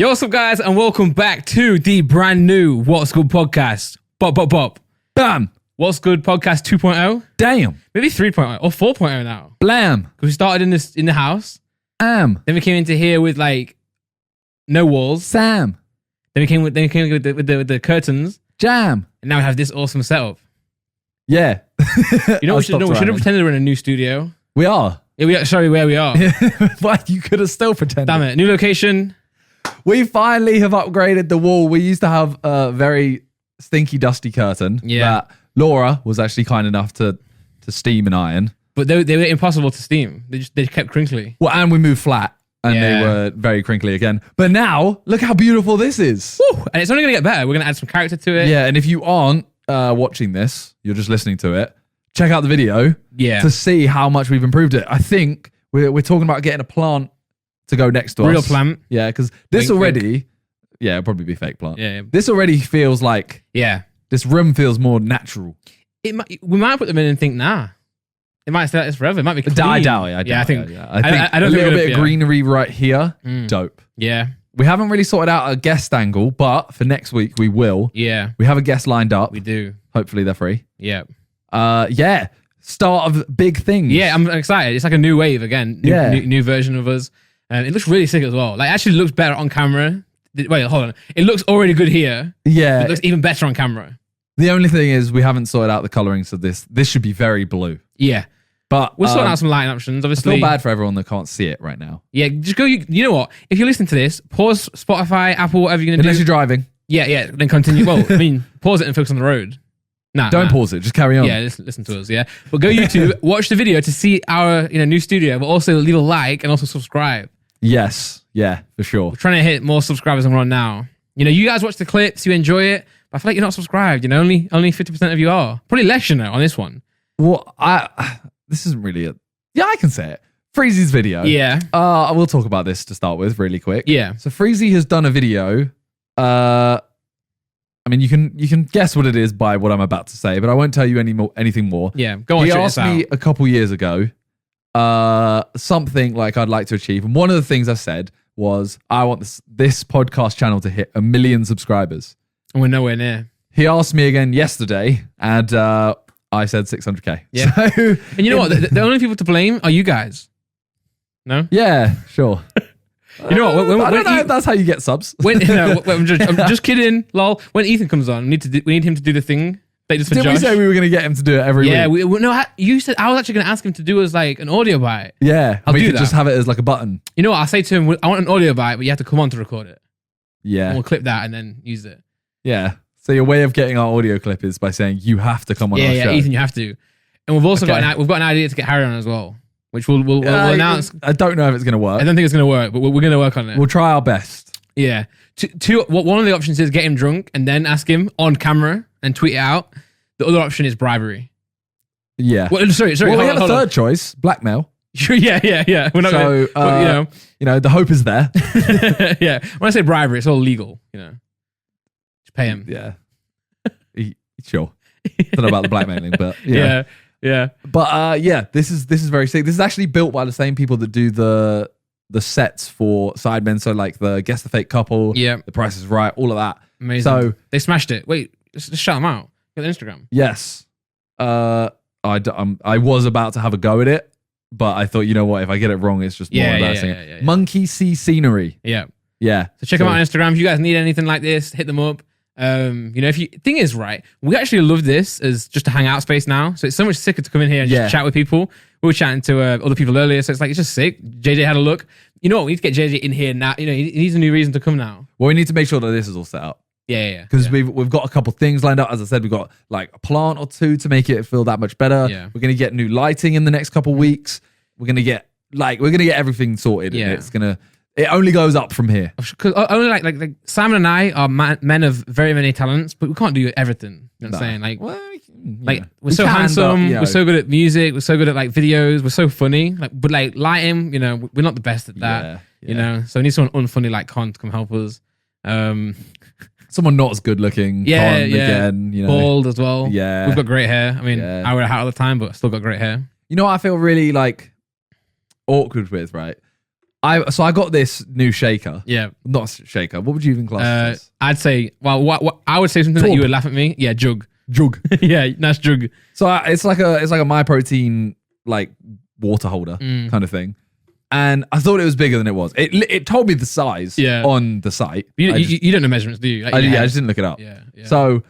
Yo, what's up, guys, and welcome back to the brand new What's Good podcast. Bop. Bam. What's Good podcast 2.0? Damn. Maybe 3.0 or 4.0 now. Blam. Because we started in the house. Then we came into here with like no walls. Sam. Then we came with the curtains. Jam. And now we have this awesome setup. Yeah. You know, we should have pretended we're in a new studio. We are. Yeah, we are. Sorry, where we are. But you could have still pretended. Damn it. New location. We finally have upgraded the wall. We used to have a very stinky, dusty curtain that Laura was actually kind enough to steam and iron. But they were impossible to steam. They kept crinkly. Well, and we moved flat and they were very crinkly again. But now, look how beautiful this is. Woo! And it's only going to get better. We're going to add some character to it. Yeah, and if you aren't watching this, you're just listening to it, check out the video to see how much we've improved it. I think we're talking about getting a plant to go next to us. Real plant. Yeah, because this already... Yeah, it'll probably be fake plant. Yeah. This already feels like... Yeah. This room feels more natural. We might put them in and think, nah. It might stay like this forever. It might be clean. I doubt it. I think I don't a little bit of greenery right here. Dope. Yeah. We haven't really sorted out a guest angle, but for next week we will. Yeah. We have a guest lined up. We do. Hopefully they're free. Yeah. Start of big things. Yeah, I'm excited. It's like a new wave again. New version of us. It looks really sick as well. Like, actually looks better on camera. Wait, hold on. It looks already good here. Yeah. It looks even better on camera. The only thing is we haven't sorted out the colorings, so this should be very blue. Yeah. But we're sorting out some lighting options, obviously. I feel bad for everyone that can't see it right now. Yeah, just go. You know what? If you're listening to this, pause Spotify, Apple, whatever you're going to do. Unless you're driving. Yeah, then continue. Well, I mean, pause it and focus on the road. Don't pause it. Just carry on. Yeah, listen to us. Yeah, but go YouTube, watch the video to see our new studio, but also leave a like and also subscribe. Yes, yeah, for sure. We're trying to hit more subscribers than we're on now. You guys watch the clips, you enjoy it, but I feel like you're not subscribed. Only 50% of you are. Probably less, on this one. Well, this isn't really a... Yeah, I can say it. Freezy's video. Yeah. I will talk about this to start with really quick. Yeah. So Freezy has done a video. I mean, you can guess what it is by what I'm about to say, but I won't tell you anything more. Yeah, go on. He asked me a couple years ago something like I'd like to achieve, and one of the things I said was I want this podcast channel to hit 1 million subscribers. And we're nowhere near. He asked me again yesterday, and I said 600k. Yeah. So, and you know what? The only people to blame are you guys. No? Yeah, sure. You know what? I don't know if that's how you get subs. I'm just kidding. Lol. When Ethan comes on, we need him to do the thing. Did we say we were going to get him to do it every week? Yeah. No. You said I was actually going to ask him to do us like an audio bite. Yeah. We could just have it as like a button. You know what? I'll say to him, I want an audio bite, but you have to come on to record it. Yeah. And we'll clip that and then use it. Yeah. So your way of getting our audio clip is by saying you have to come on our show. Yeah, Ethan, you have to. And we've also got an idea to get Harry on as well, which we'll announce. I don't know if it's going to work. I don't think it's going to work, but we're going to work on it. We'll try our best. Yeah. One of the options is get him drunk and then ask him on camera and tweet it out. The other option is bribery. Yeah. Well, sorry. Well, we have a third choice, blackmail. Yeah. We're not the hope is there. Yeah. When I say bribery, it's all legal, Just pay him. Yeah. Sure. Don't know about the blackmailing, but yeah. But this is very sick. This is actually built by the same people that do the sets for Sidemen. So like the Guess the Fake Couple, The Price is Right, all of that. Amazing. So they smashed it. Wait, just shout them out. Go to Instagram. Yes. I was about to have a go at it, but I thought, you know what? If I get it wrong, it's just more embarrassing. Yeah. Monkey See Scenery. Yeah. So check them out on Instagram. If you guys need anything like this, hit them up. Thing is, right, we actually love this as just a hangout space now. So it's so much sicker to come in here and just chat with people. We were chatting to other people earlier, so it's just sick. JJ had a look. You know what? We need to get JJ in here now. He needs a new reason to come now. Well, we need to make sure that this is all set up. Yeah. Because we've got a couple things lined up. As I said, we've got like a plant or two to make it feel that much better. Yeah. We're gonna get new lighting in the next couple weeks. We're gonna get everything sorted. Yeah. And it only goes up from here. Because only like Simon and I are men of very many talents, but we can't do everything. You know what I'm saying? We're so handsome. We're so good at music. We're so good at like videos. We're so funny. But like lighting, we're not the best at that. So we need someone unfunny like Con to come help us. Someone not as good looking. Again, bald as well. Yeah, we've got great hair. I mean, I wear a hat all the time, but still got great hair. You know what I feel really like awkward with, right? I got this new shaker. Yeah. Not shaker. What would you even class it as? I'd say, well, what I would say something that you would laugh at me. Yeah, jug. Yeah, nice jug. So it's like a My Protein like water holder kind of thing. And I thought it was bigger than it was. It told me the size on the site. You don't know measurements, do you? I just didn't look it up. Yeah. So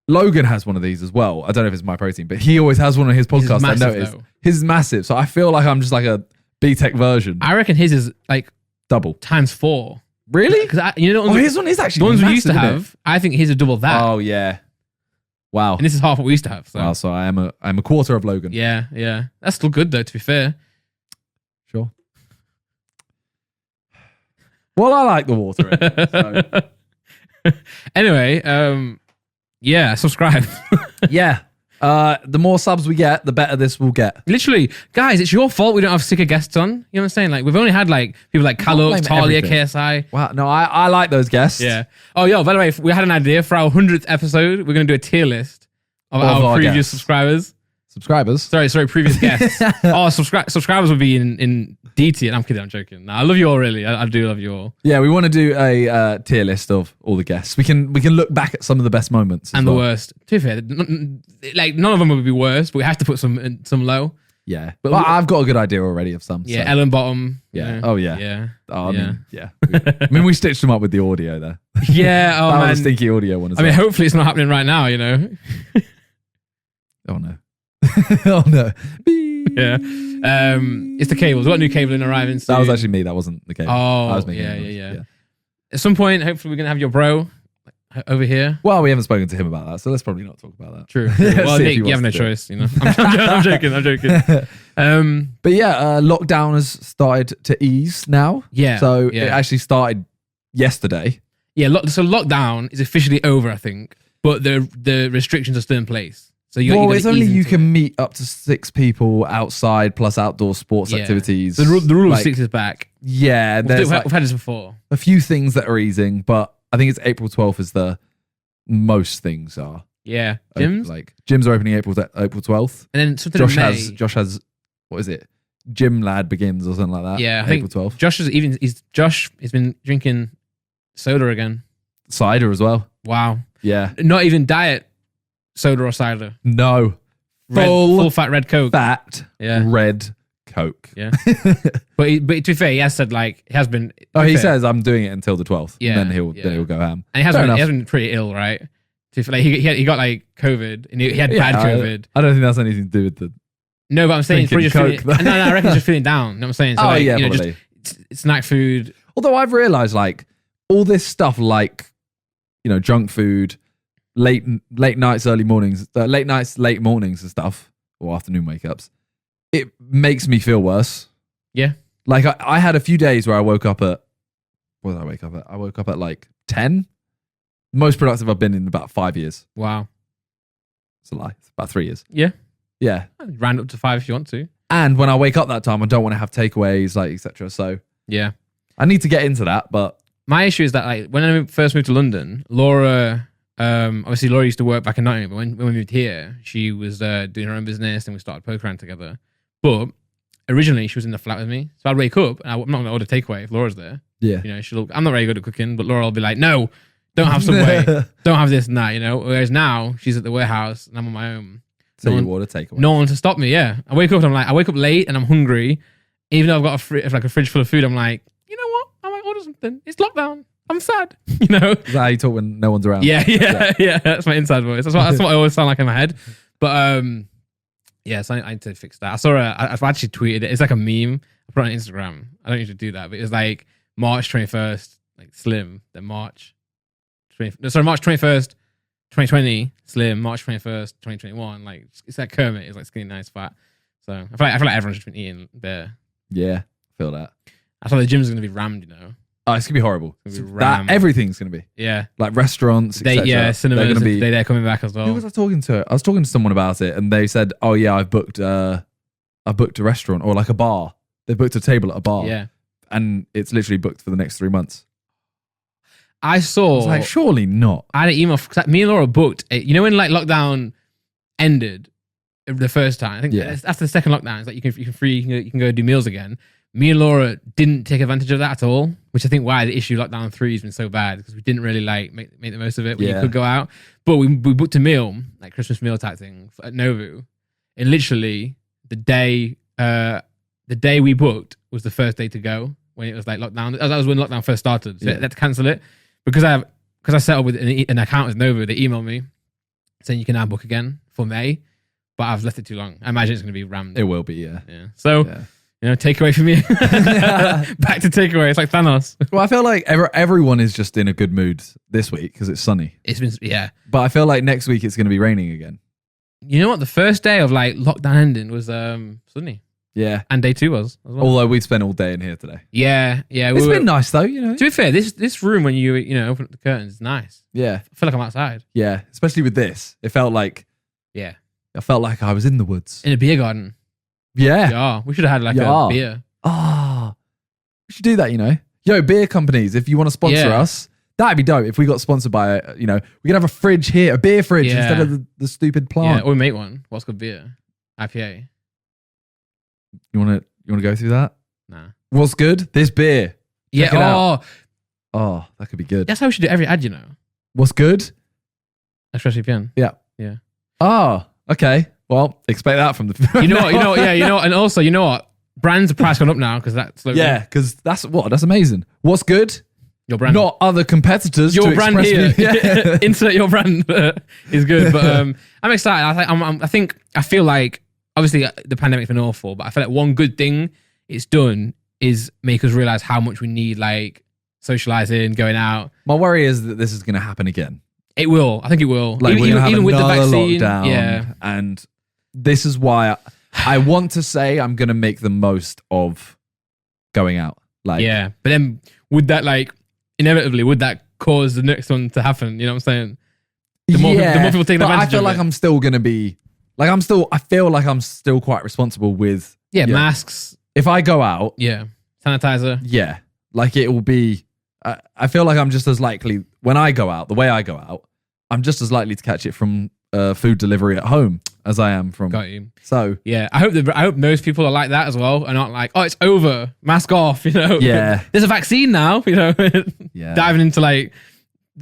Logan has one of these as well. I don't know if it's My Protein, but he always has one on his podcast. I noticed. His is massive. So I feel like I'm just like a B-Tech version. I reckon his is like double times 4. Really? Because his one is actually the ones massive, we used to have. I think his is double that. Oh yeah. Wow. And this is half what we used to have. So. Wow, so I'm a quarter of Logan. Yeah. That's still good though, to be fair. Sure. Well, I like the water. Anyway, yeah, subscribe. Yeah. The more subs we get, the better this will get. Literally, guys, it's your fault we don't have sicker guests on. You know what I'm saying? Like, we've only had like people like Callux, Talia, KSI. Wow, no, I like those guests. Yeah. Oh, yo, by the way, we had an idea for our 100th episode. We're going to do a tier list of our previous subscribers. Sorry, previous guests. Subscribers would be in D tier. I'm kidding, I'm joking. No, I love you all, really. I do love you all. Yeah, we want to do a tier list of all the guests. We can look back at some of the best moments and the worst. To be fair, like none of them would be worse, but we have to put some low. Yeah, but I've got a good idea already of some. Yeah, so. Ellen Bottom. Yeah. You know. Oh yeah. Yeah. Oh, I mean, we stitched them up with the audio there. Yeah. Oh that man. was a stinky audio one. I mean, hopefully it's not happening right now. You know. Oh no. Oh no. Yeah. It's the cables. We've got new cabling arriving soon. That was actually me. That wasn't the cable. Oh, that was me. Yeah. At some point, hopefully, we're gonna have your bro over here. Well, we haven't spoken to him about that, so let's probably not talk about that. True. Well, Nick, you have no choice. You know. I'm joking. But yeah, lockdown has started to ease now. Yeah. So it actually started yesterday. Yeah. So lockdown is officially over, I think, but the restrictions are still in place. So it's only you can meet up to 6 people outside plus outdoor sports activities. The rule of 6 is back. Yeah, we've had this before. A few things that are easing, but I think it's April 12th is the most things are. Yeah, gyms gyms are opening April 12th, and then something Josh has what is it? Gym Lad begins or something like that. Yeah, I April 12th. Josh has been drinking soda again, cider as well. Wow. Yeah, not even diet. Soda or cider? No. Full fat red Coke. Red Coke. Yeah. but to be fair, he has said like he has been. He says I'm doing it until the 12th. Yeah. And then he'll go ham. And he has been pretty ill, right? Like he got like COVID and he had bad COVID. I don't think that's anything to do with the. No, but I'm saying he's probably just feeling. No, I reckon he's just feeling down. You know what I'm saying? So probably. Just snack food. Although I've realized like all this stuff like junk food. Late nights, late mornings and stuff, or afternoon wake ups. It makes me feel worse. Yeah. Like I had a few days where I woke up at, what did I wake up at? I woke up at like 10. Most productive I've been in about 5 years. Wow. It's a lie. It's about 3 years. Yeah. Yeah. Round up to 5 if you want to. And when I wake up that time, I don't want to have takeaways, like etc. So yeah, I need to get into that. But my issue is that like when I first moved to London, Laura. Obviously, Laura used to work back in Nottingham, but when we moved here, she was doing her own business and we started poker around together. But originally, she was in the flat with me. So I'd wake up and I'm not going to order takeaway if Laura's there. Yeah. I'm not very good at cooking, but Laura will be like, no, don't have Subway. Don't have this and that, Whereas now, she's at the warehouse and I'm on my own. So you order takeaway? No one to stop me, yeah. I wake up late and I'm hungry. Even though I've got a fridge full of food, I'm like, you know what? I might order something. It's lockdown. I'm sad, Is that how you talk when no one's around? Yeah. That's my inside voice. That's what I always sound like in my head. But so I need to fix that. I saw I've actually tweeted it. It's like a meme. I put it on Instagram. I don't usually do that, but it's like March 21st, like slim. Then March 21st, 2020, slim. March 21st, 2021. Like it's like Kermit. It's like skinny, nice, fat. So I feel like everyone's just been eating there. Yeah, feel that. I thought the gym's gonna be rammed, Oh, it's gonna be horrible. Everything's gonna be. Yeah. Like restaurants, etc. Cinemas. They're coming back as well. Who was I talking to? I was talking to someone about it, and they said, "Oh yeah, I booked a restaurant or like a bar. They booked a table at a bar. Yeah, and it's literally booked for the next 3 months." I was like, surely not. I had an email. Me and Laura booked. When like lockdown ended the first time. I think after the second lockdown, it's like you can go do meals again. me and Laura didn't take advantage of that at all, which I think why the issue lockdown 3 has been so bad, because we didn't really like make the most of it when you could go out. But we booked a meal, like Christmas meal type thing at Novu, and literally the day we booked was the first day to go when it was like lockdown. That was when lockdown first started, so they had to cancel it because I set up with an account with Novu. They emailed me saying you can now book again for May, but I've left it too long. I imagine it's going to be rammed. It will be, yeah. So. Yeah. Takeaway for me. Back to takeaway. It's like Thanos. Well, I feel like everyone is just in a good mood this week because it's sunny. It's been, But I feel like next week it's going to be raining again. You know what? The first day of like lockdown ending was sunny. Yeah. And day 2 was as well. Although we spent all day in here today. Yeah. It's been nice though, To be fair, this room when you open up the curtains is nice. Yeah. I feel like I'm outside. Yeah. Especially with this. It felt like. Yeah. I felt like I was in the woods. In a beer garden. Yeah. Yeah. We should have had like a beer. We should do that, Yo, beer companies, if you want to sponsor us, that'd be dope. If we got sponsored by, we could have a fridge here, a beer fridge instead of the stupid plant. Yeah, or we make one. What's good beer? IPA. You want to go through that? Nah. What's good? This beer. Check it out. Oh, that could be good. That's how we should do every ad, What's good? ExpressVPN. Yeah. Yeah. Oh, okay. Well, expect that from the. You know what? And also, you know what? Brands are price gone up now because that's because that's amazing. What's good? Your brand, not other competitors. Your brand here. Insert your brand is good, but I'm excited. I feel like obviously the pandemic's been awful, but I feel like one good thing it's done is make us realize how much we need like socializing, going out. My worry is that this is going to happen again. It will. I think it will. Like even with the vaccine, lockdown, and this is why I want to say I'm going to make the most of going out. Like, but then would that inevitably cause the next one to happen? You know what I'm saying? The more people take advantage of it. I feel like I'm still going to be I feel like I'm still quite responsible with masks. If I go out, sanitizer, like it will be. I feel like I'm just as likely when I go out. The way I go out, I'm just as likely to catch it from food delivery at home as I am from. Got you. So I hope most people are like that as well, and not like, oh, it's over, mask off. Yeah. There's a vaccine now. Diving into like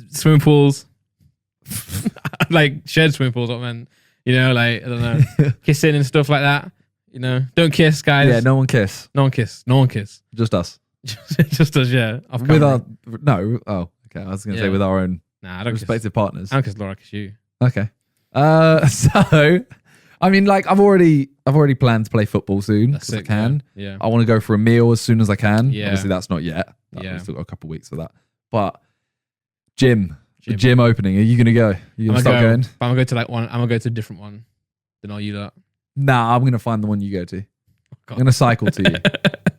swimming pools, like shared swimming pools. What man, I don't know, kissing and stuff like that. Don't kiss, guys. Yeah, no one kiss. No one kiss. Just us. Just us. Yeah. With our okay. I was gonna say with our own respective partners. I don't kiss Laura. I kiss you. Okay. So, I mean, like I've already planned to play football soon because I can. Yeah. I want to go for a meal as soon as I can. Yeah. Obviously, that's not yet. We've still got a couple of weeks for that. But the gym opening. Are you gonna go? You gonna start going? But I'm gonna go to like one. I'm gonna go to a different one than all you lot. Nah, I'm gonna find the one you go to. I'm gonna cycle to you.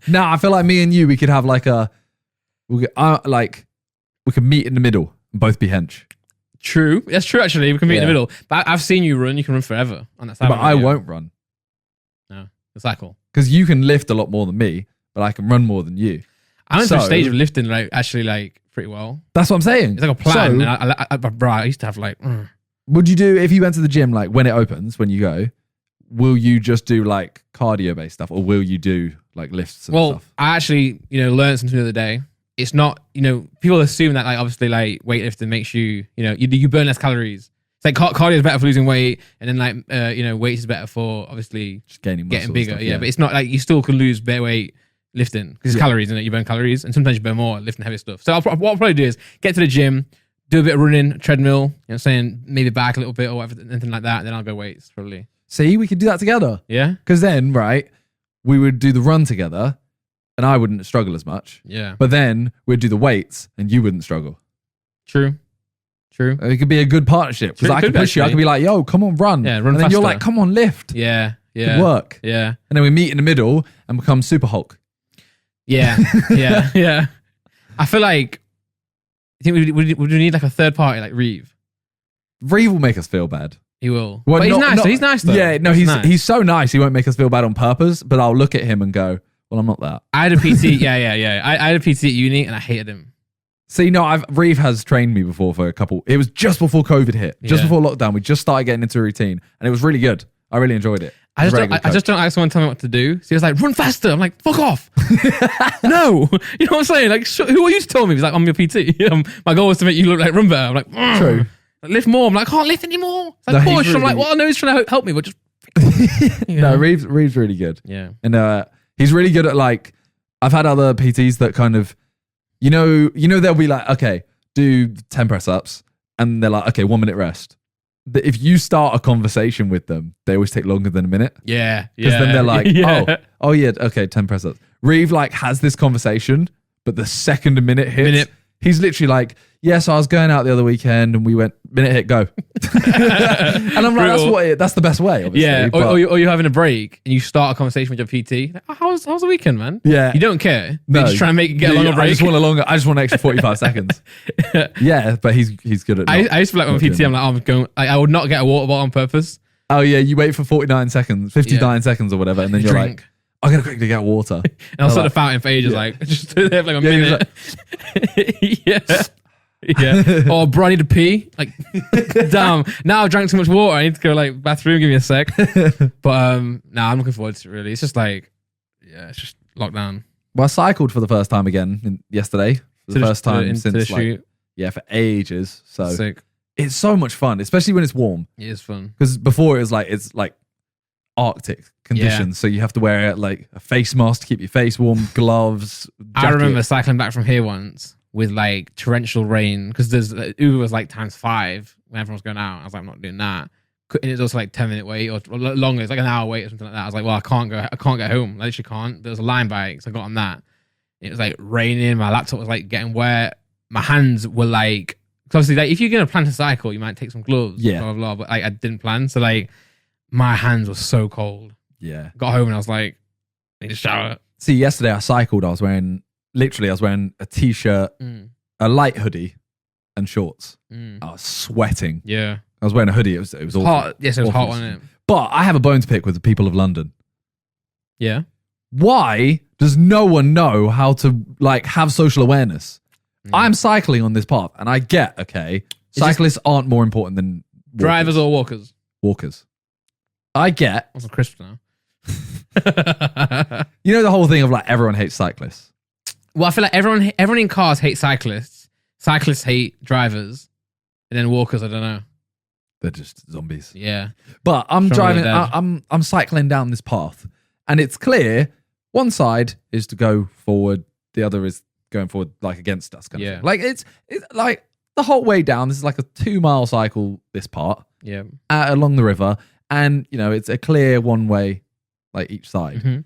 Nah, I feel like me and you, we could have like we could meet in the middle and both be hench. True. That's true, actually. We can meet in the middle. But I've seen you run. You can run forever on that side. But I won't run. No. The cycle. Because you can lift a lot more than me, but I can run more than you. I went through a stage of lifting actually pretty well. That's what I'm saying. It's like a plan. I used to have Would you do, if you went to the gym, like when it opens, when you go, will you just do like cardio based stuff or will you do like lifts and stuff? I actually, learned something the other day. It's not, people assume that like obviously like weightlifting makes you, you burn less calories. It's like cardio is better for losing weight, and then like weight is better for obviously just getting bigger. Stuff, but it's not like you still could lose bare weight lifting because it's calories, and you burn calories, and sometimes you burn more lifting heavy stuff. So what I'll probably do is get to the gym, do a bit of running, treadmill, you know what I'm saying, maybe back a little bit or whatever, anything like that. Then I'll go weights probably. See, we could do that together. Yeah, because then we would do the run together. And I wouldn't struggle as much. Yeah. But then we'd do the weights and you wouldn't struggle. True. It could be a good partnership. Because I could push you. I could be like, yo, come on, run. Yeah, run and then faster. You're like, come on, lift. Yeah. Could work. Yeah. And then we meet in the middle and become Super Hulk. Yeah. Yeah. I feel like, I think would we need like a third party like Reeve? Reeve will make us feel bad. He will. Well, but he's nice though. Yeah, no, he's so nice. He won't make us feel bad on purpose, but I'll look at him and go, well, I'm not that. I had a PT. Yeah. I had a PT at uni and I hated him. See, no, Reeve has trained me before for a couple. It was just before COVID hit, just before lockdown. We just started getting into a routine and it was really good. I really enjoyed it. I just don't like someone tell me what to do. So he was like, run faster. I'm like, fuck off. No. You know what I'm saying? Like, who are you to tell me? He's like, I'm your PT. My goal was to make you look like run better. I'm like, True. Like, lift more. I'm like, I can't lift anymore. It's like, push. I'm like, well, I know he's trying to help me, but just. No, Reeves really good. Yeah. And he's really good at like, I've had other PTs that kind of, you know, they'll be like, okay, do 10 press ups. And they're like, okay, 1 minute rest. If you start a conversation with them, they always take longer than a minute. Yeah. Because then they're like, oh yeah, okay, 10 press ups. Reeve like has this conversation, but the second a minute hits, he's literally like, yeah, so I was going out the other weekend and we went, minute hit, go. And I'm like, that's the best way, obviously. Yeah, or you're having a break and you start a conversation with your PT. Like, oh, how's the weekend, man? Yeah. You don't care. No. You're just trying to get a longer break. I just want an extra 45 seconds. Yeah, but he's good at I used to feel like when PT, I'm like, oh, I'm going, I would not get a water bottle on purpose. Oh yeah, you wait for 59 seconds or whatever, and then you're like, I'm going to quickly get water. And I'll sit at the fountain for ages, like, just stood there for like a minute. Yeah. Oh, bro, I need to pee. Like, damn. Now I've drank too much water. I need to go like bathroom. Give me a sec. But I'm looking forward to it. Really, it's just like, it's just lockdown. Well, I cycled for the first time again yesterday. The first time since like, for ages. So sick. It's so much fun, especially when it's warm. It is fun because before it's like Arctic conditions, so you have to wear like a face mask to keep your face warm, gloves. Jacket. I remember cycling back from here once with like torrential rain because there's Uber was like ×5 when everyone was going out. I was like, I'm not doing that. And it's also like 10-minute wait or longer. It's like an hour wait or something like that. I was like, well, I can't get home. I literally can't. There was a line bike, so I got on that. It was like raining. My laptop was like getting wet. My hands were like, because obviously, like if you're gonna plan to cycle, you might take some gloves. Blah blah blah. But like I didn't plan, so like my hands were so cold. Yeah. Got home and I was like, I need to shower. See, yesterday I cycled. I was wearing a t-shirt, a light hoodie, and shorts. I was sweating. Yeah. I was wearing a hoodie. It was awful. Hot. Yes, it was hot, wasn't it? But I have a bone to pick with the people of London. Yeah. Why does no one know how to like have social awareness? I'm cycling on this path, and I get, okay, cyclists aren't more important than walkers. Drivers or walkers? Walkers. I get. What's a crisp now? You know the whole thing of like everyone hates cyclists. Well, I feel like everyone in cars hates cyclists. Cyclists hate drivers, and then walkers, I don't know. They're just zombies. Yeah. But I'm driving. I'm cycling down this path, and it's clear one side is to go forward, the other is going forward like against us. Kind of thing. Like it's like the whole way down. This is like a 2-mile cycle. This part. Yeah. Along the river, and you know it's a clear one way, like each side. Mm-hmm.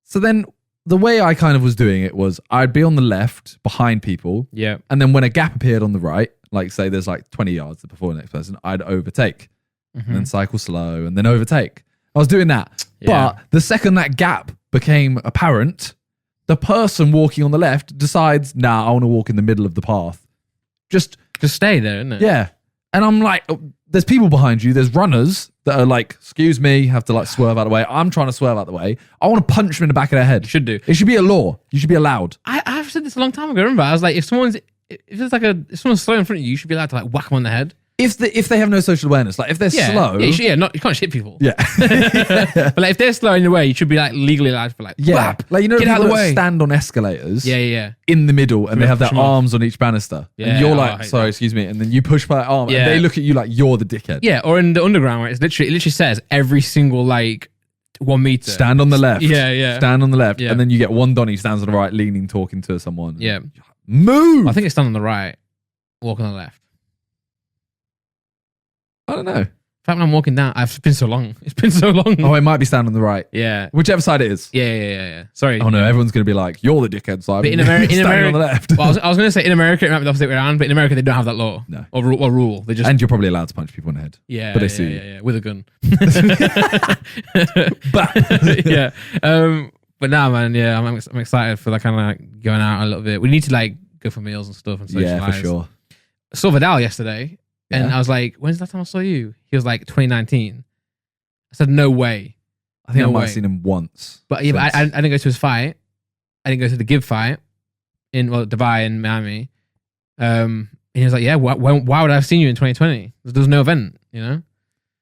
So then the way I kind of was doing it was I'd be on the left behind people. Yeah. And then when a gap appeared on the right, like say there's like 20 yards before the next person, I'd overtake and then cycle slow and then overtake. I was doing that. Yeah. But the second that gap became apparent, the person walking on the left decides, I want to walk in the middle of the path. Just stay there, isn't it? Yeah. And I'm like, there's people behind you. There's runners that are like, excuse me, have to like swerve out of the way. I'm trying to swerve out of the way. I want to punch them in the back of their head. You should do. It should be a law. You should be allowed. I've said this a long time ago. Remember, I was like, if someone's slow in front of you, you should be allowed to like whack them on the head. If they have no social awareness, like if they're slow, you can't hit people. Yeah, but like if they're slow in the way, you should be like legally allowed to be like, whap, like get out of the way. Stand on escalators, yeah, in the middle, and they have their arms on each banister, and you're like, sorry, excuse me, and then you push by that arm, and they look at you like you're the dickhead. Yeah, or in the underground where it literally says every single like 1 meter, stand on the left, stand on the left, and then you get one Donny stands on the right, leaning, talking to someone. Yeah, move. I think it's stand on the right, walk on the left. I don't know. In fact, when I'm walking down, it's been so long. Oh, it might be stand on the right. Yeah. Whichever side it is. Yeah. Sorry. Oh no, everyone's going to be like, you're the dickhead side. But in America, on the left. Well, I was going to say in America it might be the opposite way around, but in America they don't have that law. No. Or rule. They just... And you're probably allowed to punch people in the head. Yeah. But they sue you. Yeah. With a gun. But but now, man, I'm excited for that kind of like going out a little bit. We need to like go for meals and stuff and socialize. Yeah, for sure. I saw Vidal yesterday. And I was like, when's the last time I saw you? He was like, 2019. I said, no way. I think I might have seen him once. But I didn't go to his fight. I didn't go to the Gib fight in Dubai and Miami. And he was like, yeah, why would I have seen you in 2020? There was no event, you know?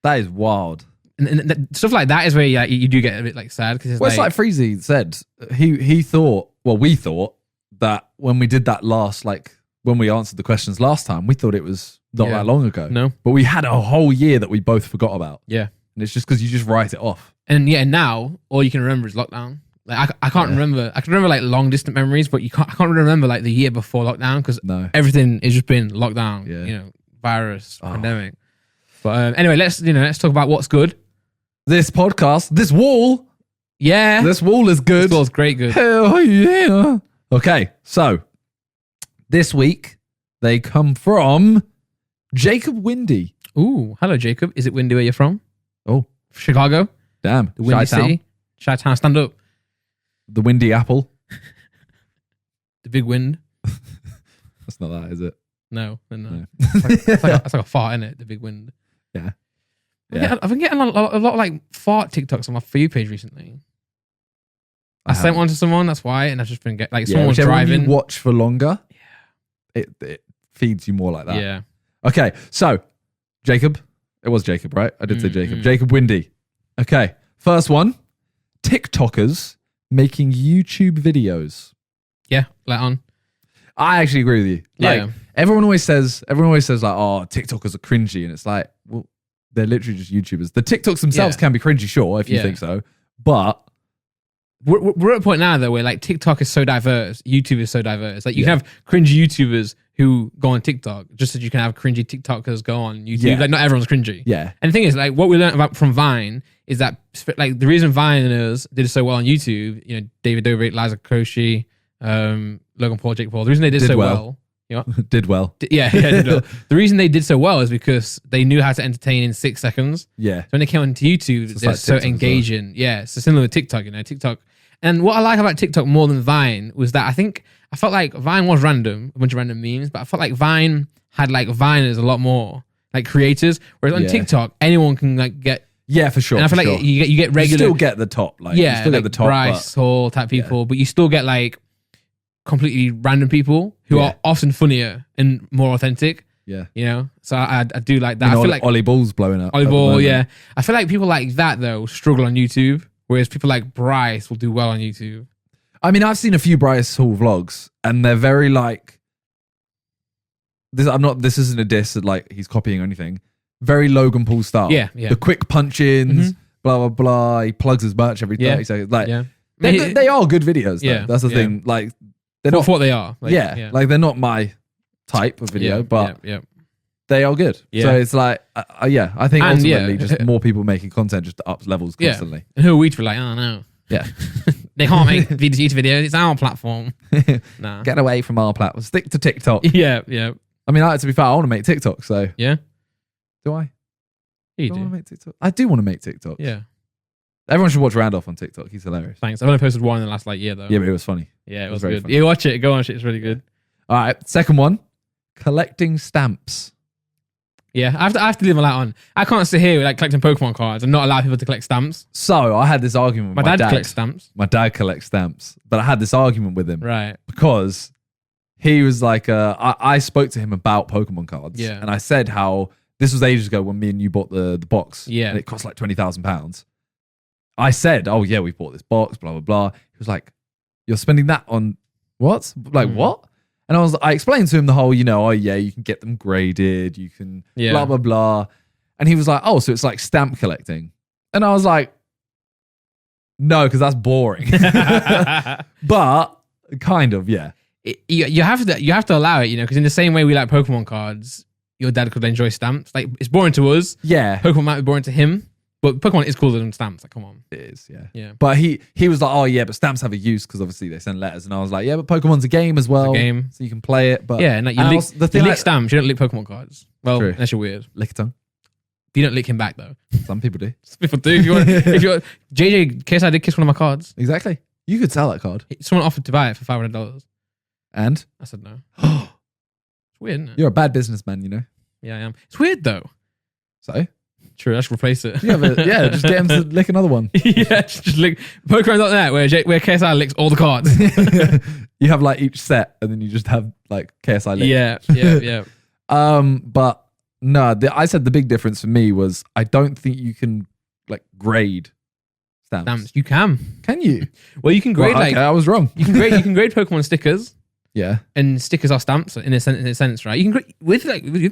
That is wild. and stuff like that is where you do get a bit like sad because it's like Freezy said. He thought. Well, we thought that when we did that last, like when we answered the questions last time, we thought it was not that long ago. No, but we had a whole year that we both forgot about. Yeah, and it's just because you just write it off. And now all you can remember is lockdown. Like I can't remember. I can remember like long distant memories, but I can't really remember like the year before lockdown because everything has just been lockdown. Yeah. You know, virus, pandemic. But anyway, let's talk about what's good. This podcast, this wall. Yeah. This wall is good. This wall's great good. Hell yeah. Okay, so this week they come from Jacob Windy. Ooh, hello Jacob. Is it windy where you're from? Oh, Chicago. Damn. The windy city. Chi-town, stand up. The windy apple. The big wind. That's not that, is it? No. It's like a fart, isn't it? The big wind. Yeah. I've been getting a lot of like fart TikToks on my For You page recently. I sent one to someone, that's why, and I've just been getting like someone was driving. You watch for longer, it feeds you more like that. Yeah. Okay, so Jacob. It was Jacob, right? I did say Jacob. Jacob Windy. Okay, first one. TikTokers making YouTube videos. Yeah, let on. I actually agree with you. Like, everyone always says like, oh, TikTokers are cringy. And it's like, well, they're literally just YouTubers. The TikToks themselves can be cringy, sure, if you think so. But we're at a point now though where like TikTok is so diverse, YouTube is so diverse. Like you can have cringy YouTubers who go on TikTok just as you can have cringy TikTokers go on YouTube. Yeah. Like not everyone's cringy. Yeah. And the thing is, like what we learned about from Vine is that like the reason Viners did so well on YouTube, you know, David Dobrik, Liza Koshy, Logan Paul, Jake Paul. The reason they did so well. You know, did well. Did well. The reason they did so well is because they knew how to entertain in 6 seconds. Yeah. So when they came onto YouTube, they're like so engaging. Well. Yeah. So similar with TikTok, you know, TikTok. And what I like about TikTok more than Vine was that I felt like Vine was random, a bunch of random memes, but I felt like Vine had like Viners a lot more, like creators. Whereas on TikTok, anyone can like get. Yeah, for sure. And I feel like you get regular. You still get the top. Like, you still get the top. Bryce Hall type people, but you still get like completely random people who are often funnier and more authentic. Yeah. You know? So I do like that. You know, I feel like Ollie Ball's blowing up. Ollie Ball, yeah. I feel like people like that though struggle on YouTube, whereas people like Bryce will do well on YouTube. I mean, I've seen a few Bryce Hall vlogs and they're very like this isn't a diss that like he's copying or anything. Very Logan Paul style. Yeah. The quick punch-ins, blah, blah, blah. He plugs his merch every 30 seconds. Like, they are good videos, though. Yeah. That's the thing. Like, they're not... For what they are. Like, like, they're not my type of video, but they are good. Yeah. So it's like, I think ultimately just more people making content just ups levels constantly. Yeah. And who are we to be like, oh, no. Yeah. They can't make YouTube videos. It's our platform. Nah. Get away from our platform. Stick to TikTok. Yeah. I mean, to be fair, I want to make TikTok, so... Yeah? Do I? You do. I want to make TikTok? I do want to make TikTok. Yeah. Everyone should watch Randolph on TikTok. He's hilarious. Thanks. I've only posted one in the last year though. Yeah, but it was funny. Yeah, it was good. Funny. You watch it. Go watch it. It's really good. All right. Second one. Collecting stamps. Yeah, I have to leave my light on. I can't sit here like collecting Pokemon cards and not allow people to collect stamps. So I had this argument with my dad. Collects stamps. My dad collects stamps. But I had this argument with him. Right. Because he was like, I spoke to him about Pokemon cards. Yeah. And I said how... This was ages ago when me and you bought the box. Yeah. And it cost like £20,000. I said, oh yeah, we bought this box, blah, blah, blah. He was like, you're spending that on what? Like what? And I explained to him the whole, you know, oh yeah, you can get them graded. You can blah, blah, blah. And he was like, oh, so it's like stamp collecting. And I was like, no, because that's boring. But kind of, yeah. You have to allow it, you know, because in the same way we like Pokemon cards, your dad could enjoy stamps. Like, it's boring to us. Yeah. Pokemon might be boring to him, but Pokemon is cooler than stamps. Like, come on. It is, yeah. Yeah. But he was like, oh, yeah, but stamps have a use because obviously they send letters. And I was like, yeah, but Pokemon's a game as well. It's a game. So you can play it. But yeah, and like, you lick stamps. You don't lick Pokemon cards. Well, true. Unless you're weird. Lick a tongue. You don't lick him back, though. Some people do. Some people do. If you want, JJ, case I did kiss one of my cards. Exactly. You could sell that card. Someone offered to buy it for $500. And? I said no. It's weird, isn't it? You're a bad businessman, you know? Yeah, I am. It's weird though. So? True, I should replace it. Yeah, just get him to lick another one. Yeah, just lick. Pokemon's like that, where KSI licks all the cards. You have like each set, and then you just have like KSI lick. Yeah. But no, I said the big difference for me was I don't think you can like grade stamps? You can. Can you? Well, you can grade okay, I was wrong. You can grade Pokemon stickers. Yeah. And stickers are stamps in a sense, right? You can grade with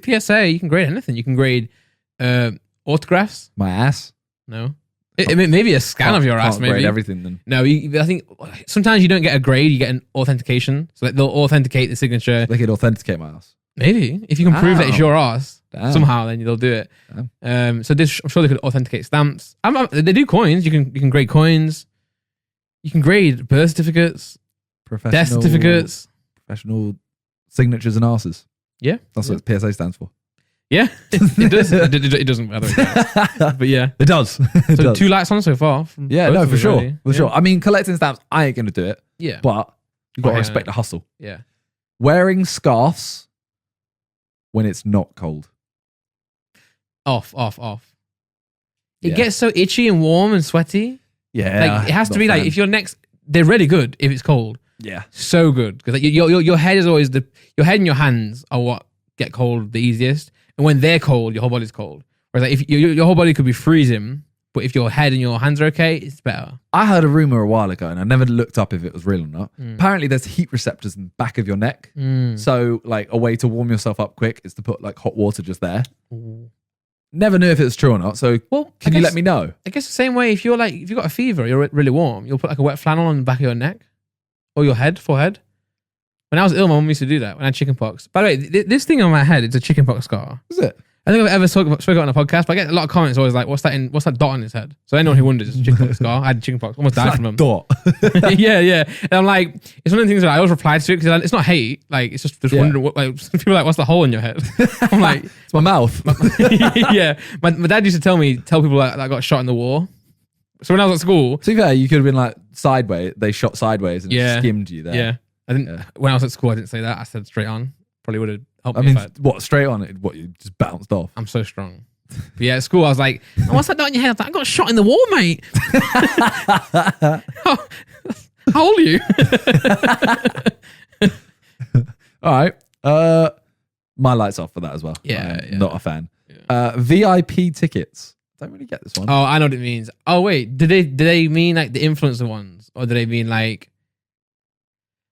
PSA. You can grade anything. You can grade autographs. My ass. No. Maybe a scan of your ass. Maybe grade everything then. No, I think sometimes you don't get a grade. You get an authentication. So they'll authenticate the signature. They could authenticate my ass. Maybe if you can prove that it's your ass somehow, then they'll do it. So I'm sure they could authenticate stamps. They do coins. You can grade coins. You can grade birth certificates, death certificates. Professional signatures and asses. Yeah. That's what PSA stands for. Yeah. It does. It doesn't, by the way. But yeah. It does. It does. 2 lights on so far. Yeah, no, for sure. For sure. I mean, collecting stamps, I ain't going to do it. Yeah. But you've got to respect the hustle. Yeah. Wearing scarves when it's not cold. Off. It gets so itchy and warm and sweaty. Yeah. Like, it has to be like, if your neck's, they're really good if it's cold. Yeah. So good. Because like, your head is always your head and your hands are what get cold the easiest. And when they're cold, your whole body's cold. Whereas like if your whole body could be freezing, but if your head and your hands are okay, it's better. I heard a rumor a while ago and I never looked up if it was real or not. Apparently there's heat receptors in the back of your neck. So like a way to warm yourself up quick is to put like hot water just there. Ooh. Never knew if it was true or not. So can you let me know? I guess the same way if you've got a fever, you're really warm, you'll put like a wet flannel on the back of your neck. Or your forehead. When I was ill, my mum used to do that when I had chickenpox. By the way, this thing on my head, it's a chickenpox scar. Is it? I think I've ever spoken about it on a podcast, but I get a lot of comments always like, what's that dot on his head? So anyone who wonders, it's a chickenpox scar. I had chickenpox, almost died from them. Dot. yeah. And I'm like, it's one of the things that I always reply to it because it's not hate, like it's just wondering what, like people are like, what's the hole in your head? I'm like, it's my mouth. Yeah. My dad used to tell people that I got shot in the war. So when I was at school, to be fair, you could have been like sideways. They shot sideways and skimmed you there. Yeah, I didn't. When I was at school, I didn't say that. I said straight on. Probably would have helped me. I mean, what straight on? What you just bounced off? I'm so strong. But yeah, at school, I was like, oh, "What's that dot in your head?" I was like, "I got shot in the war, mate." How old are you? All right. My light's off for that as well. Yeah. Not a fan. Yeah. VIP tickets. Don't really get this one. Oh, I know what it means. Oh wait, did they mean like the influencer ones, or do they mean like?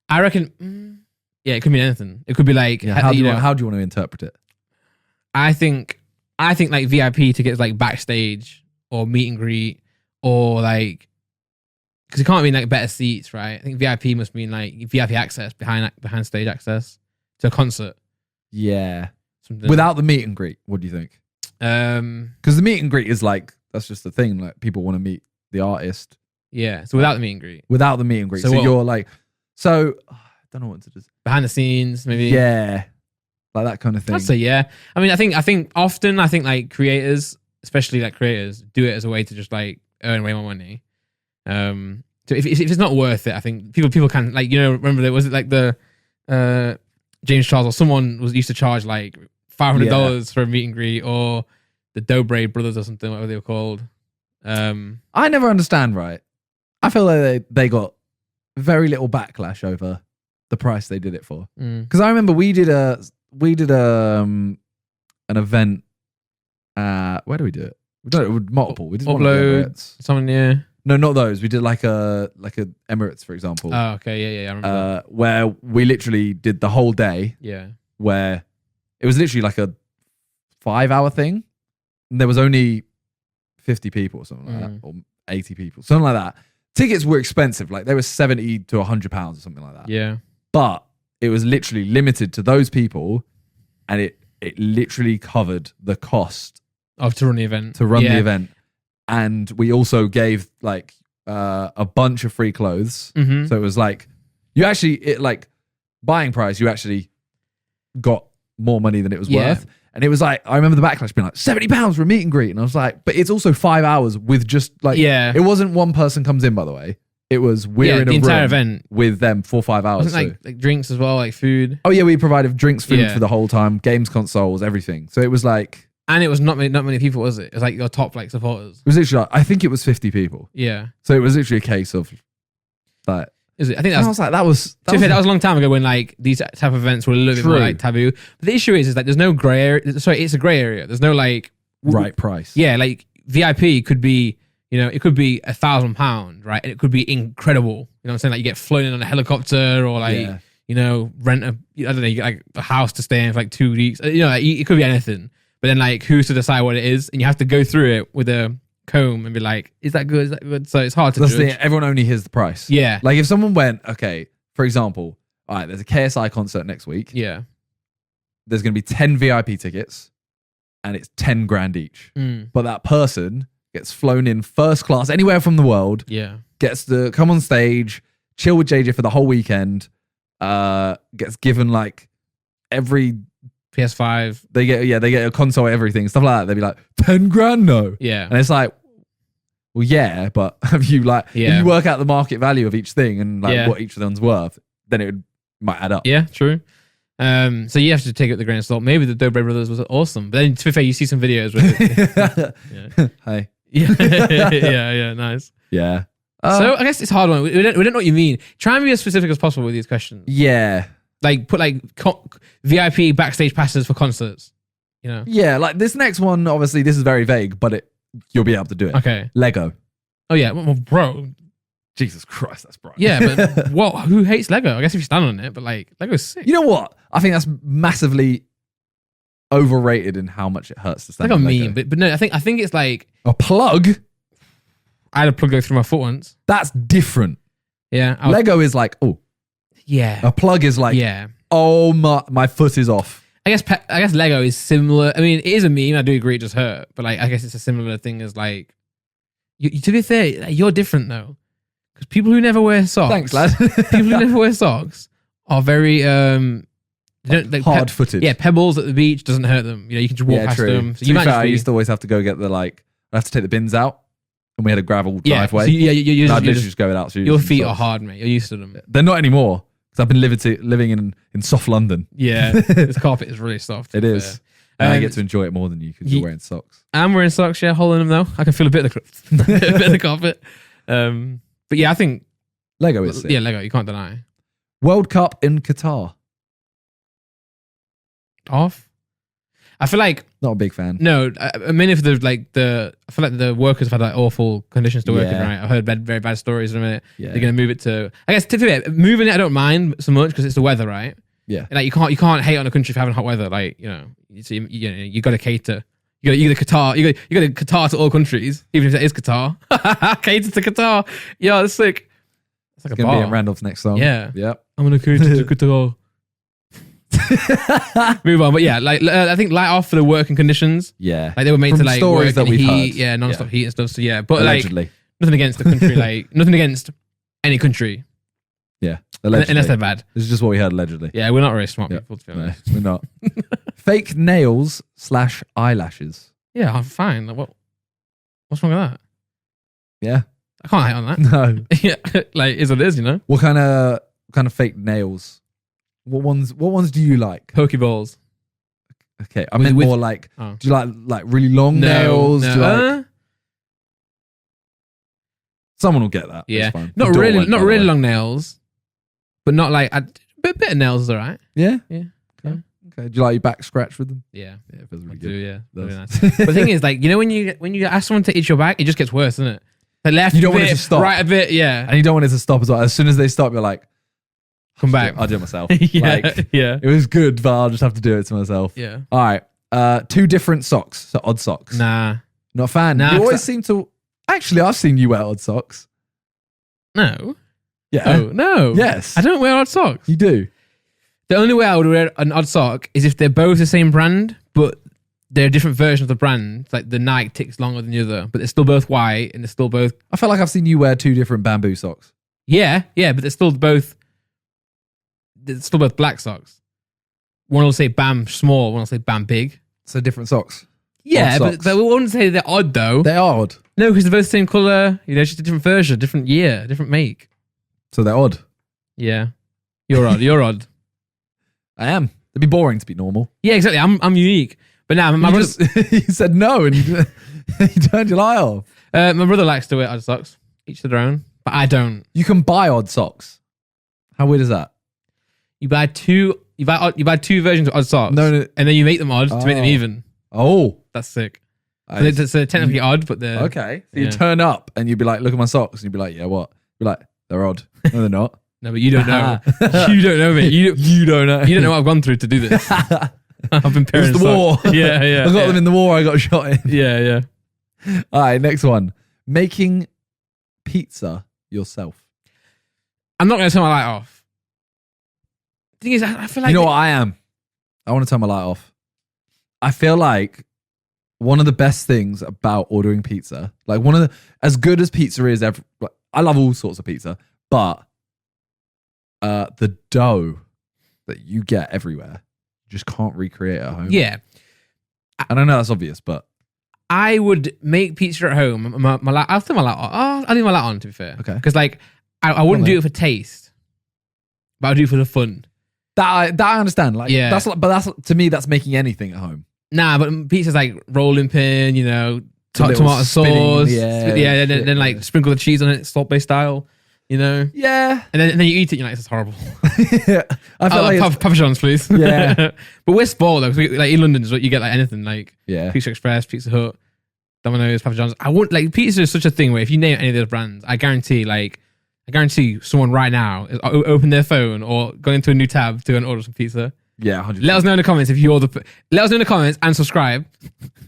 I reckon. Yeah, it could mean anything. It could be like. Yeah, how do you want to interpret it? I think like VIP tickets like backstage or meet and greet or like because it can't mean like better seats, right? I think VIP must mean like VIP access behind stage access to a concert. Yeah. Something. Without the meet and greet, what do you think? Because the meet and greet is like that's just the thing. Like people want to meet the artist. Yeah. So without the meet and greet. Without the meet and greet. So you're like, I don't know what to do. Behind the scenes, maybe. Yeah. Like that kind of thing. I'd say yeah. I mean, I think often like creators, especially like creators, do it as a way to just like earn way more money. So if it's not worth it, I think people can like remember there was it like the James Charles or someone used to charge like $500 for a meet and greet, or the Dobre brothers or something, whatever they were called. I never understand, right? I feel like they got very little backlash over the price they did it for. Because I remember we did an event. Where do we do it? We did it with multiple. We did one of the Emirates. Someone, yeah. No, not those. We did like a Emirates, for example. Oh, okay, yeah. I remember that. Where we literally did the whole day. Yeah. Where it was literally like a 5-hour thing, and there was only 50 people or something like that, or 80 people, something like that. Tickets were expensive, like they were £70 to £100 or something like that. Yeah, but it was literally limited to those people, and it literally covered the cost to run the event. The event, and we also gave like a bunch of free clothes. Mm-hmm. So it was like buying price, you actually got more money than it was worth. And it was like, I remember the backlash being like £70 for a meet and greet. And I was like, but it's also 5 hours with just like, it wasn't one person comes in, by the way. It was, we're in a entire room event with them for 5 hours. Wasn't like drinks as well, like food. Oh yeah, we provided drinks, food for the whole time, games, consoles, everything. So it was like. And it was not many people, was it? It was like your top like supporters. It was literally like, I think it was 50 people. Yeah. So it was literally a case of that. Is it? I think that was that was a long time ago when like these type of events were a little bit more like taboo. But the issue is like there's no grey area. Sorry, it's a grey area. There's no like right price. Yeah, like VIP could be, it could be £1,000, right? And it could be incredible. You know what I'm saying? Like you get flown in on a helicopter, or like, rent I don't know, you get like a house to stay in for like 2 weeks. It could be anything. But then like, who's to decide what it is? And you have to go through it with a comb and be like, is that good? Is that good? So it's hard to judge. Everyone only hears the price. Yeah. Like if someone went, okay, for example, all right, there's a KSI concert next week. Yeah. There's going to be 10 VIP tickets and it's 10 grand each. But that person gets flown in first class anywhere from the world. Yeah. Gets to come on stage, chill with JJ for the whole weekend. Gets given like every PS5. They get a console, everything, stuff like that. They'd be like, 10 grand, no. Yeah. And it's like, well, yeah, but have you if you work out the market value of each thing and like what each of them's worth, then it might add up. Yeah, true. So you have to take it with the grain of salt. Maybe the Doe Bread Brothers was awesome. But then to be fair, you see some videos with it. Hey. Yeah, nice. Yeah. So I guess it's a hard one. We don't know what you mean. Try and be as specific as possible with these questions. Yeah. Like put like VIP backstage passes for concerts. Yeah, like this next one, obviously this is very vague, but you'll be able to do it. Okay. Lego. Oh yeah, well, bro. Jesus Christ, that's bright. Yeah, but who hates Lego? I guess if you stand on it, but like Lego's sick. You know what? I think that's massively overrated in how much it hurts to stand on Lego. Like but no, I think it's like a plug. I had a plug go through my foot once. That's different. Yeah. Lego is like, oh. Yeah. A plug is like, oh my foot is off. I guess Lego is similar. I mean, it is a meme. I do agree it just hurt, but like I guess it's a similar thing as like. To be fair, you're different though, because people who never wear socks. Thanks, lad. People who never wear socks are very hard-footed. Pebbles at the beach doesn't hurt them. You can just walk past them. So to be fair, I used to always have to go get I have to take the bins out. And we had a gravel driveway. So you're I'd literally just go out. Your feet are hard, mate. You're used to them. They're not anymore because I've been living in soft London. Yeah, this carpet is really soft. It is. And I get to enjoy it more than you because you're wearing socks. I'm wearing socks, holding them though. I can feel a bit of the carpet. But yeah, I think Lego is sick. Yeah, Lego. You can't deny. World Cup in Qatar. Off. I feel like not a big fan. No, I mean if there's I feel like the workers have had like awful conditions to work in, right? I've heard very bad stories in a minute. Yeah. They're gonna move it to. I guess typically moving it, I don't mind so much because it's the weather, right? Yeah. And, like you can't hate on a country for having hot weather. Like you got to cater. You got to Qatar. You got to Qatar to all countries, even if that is Qatar. Cater to Qatar. Yeah, that's sick. It's like it's gonna be in Randolph's next song. Yeah. Yep. I'm gonna cater to Qatar. Move on, but yeah, I think light off for the working conditions. Yeah, like they were made from to like stories work that we've heat, heard. Yeah, non-stop heat and stuff. So yeah, but allegedly. Like nothing against the country, like nothing against any country. Yeah, allegedly. Unless they're bad. This is just what we heard allegedly. Yeah, we're not very smart people. To be honest, no, we're not. Fake nails / eyelashes. Yeah, I'm fine. Like, what's wrong with that? Yeah, I can't hate on that. No. Yeah, like is what it is, What kind of fake nails? What ones do you like? Pokeballs. Okay, I mean more like. Do you like really long nails? No. Do you like, someone will get that. Yeah, not really long nails, but not like a bit of nails is alright. Yeah, yeah. Okay. Do you like your back scratch with them? Yeah, it feels really good. Yeah, really nice. But the thing is, like when you ask someone to itch your back, it just gets worse, doesn't it? The left, you don't want it to stop. Right a bit, yeah, and you don't want it to stop as well. As soon as they stop, you're like. Come back. I'll do it myself. Yeah. It was good, but I'll just have to do it to myself. Yeah. All right. 2 different socks. So odd socks. Nah. Not a fan. Nah, you always seem to. Actually, I've seen you wear odd socks. No. Yeah. Oh, no. Yes. I don't wear odd socks. You do. The only way I would wear an odd sock is if they're both the same brand, but they're different versions of the brand. Like the Nike ticks longer than the other, but they're still both white and they're still both. I feel like I've seen you wear 2 different bamboo socks. Yeah, but they're still both. It's still both black socks. One will say Bam small, one will say Bam big. So different socks. Yeah, but we wouldn't say they're odd though. They are odd. No, because they're both the same colour. Just a different version, different year, different make. So they're odd. Yeah. You're odd. You're odd. I am. It'd be boring to be normal. Yeah, exactly. I'm unique. But now my brother... you said no and you turned your eye off. My brother likes to wear odd socks. Each to their own. But I don't. You can buy odd socks. How weird is that? You buy two versions of odd socks. No. And then you make them odd to make them even. Oh. That's sick. It's technically odd, but they're... Okay. So you turn up and you'd be like, look at my socks. And you'd be like, yeah, what? You'd be like, they're odd. No, they're not. No, but you don't know. You don't know me. You don't know. You don't know what I've gone through to do this. I've been pairing the war. Yeah. I got them in the war. I got shot in. Yeah. All right, next one. Making pizza yourself. I'm not going to turn my light off. The thing is, I feel like... You know what I am? I want to turn my light off. I feel like one of the best things about ordering pizza, like one of the... As good as pizza is, I love all sorts of pizza, but the dough that you get everywhere, you just can't recreate at home. Yeah. And I know that's obvious, but... I would make pizza at home. I'll turn my light on. I'll leave my light on, to be fair. Okay. Because, like, I wouldn't do it for taste, but I'll do it for the fun. That I understand. Like, Yeah. that's to me, that's making anything at home. Nah, but pizza's like rolling pin, little tomato spinning, sauce. Then like sprinkle the cheese on it, salt-based style, Yeah. And then you eat it, you're like, this is horrible. I feel like Papa John's, please. Yeah. But we're spoiled though, because like in London, you get like anything, like Pizza Express, Pizza Hut, Domino's, Papa John's. I wouldn't like pizza is such a thing where if you name any of those brands, I guarantee someone right now is open their phone or going into a new tab to go and order some pizza. Yeah, 100%. Let us know in the comments if you're let us know in the comments and subscribe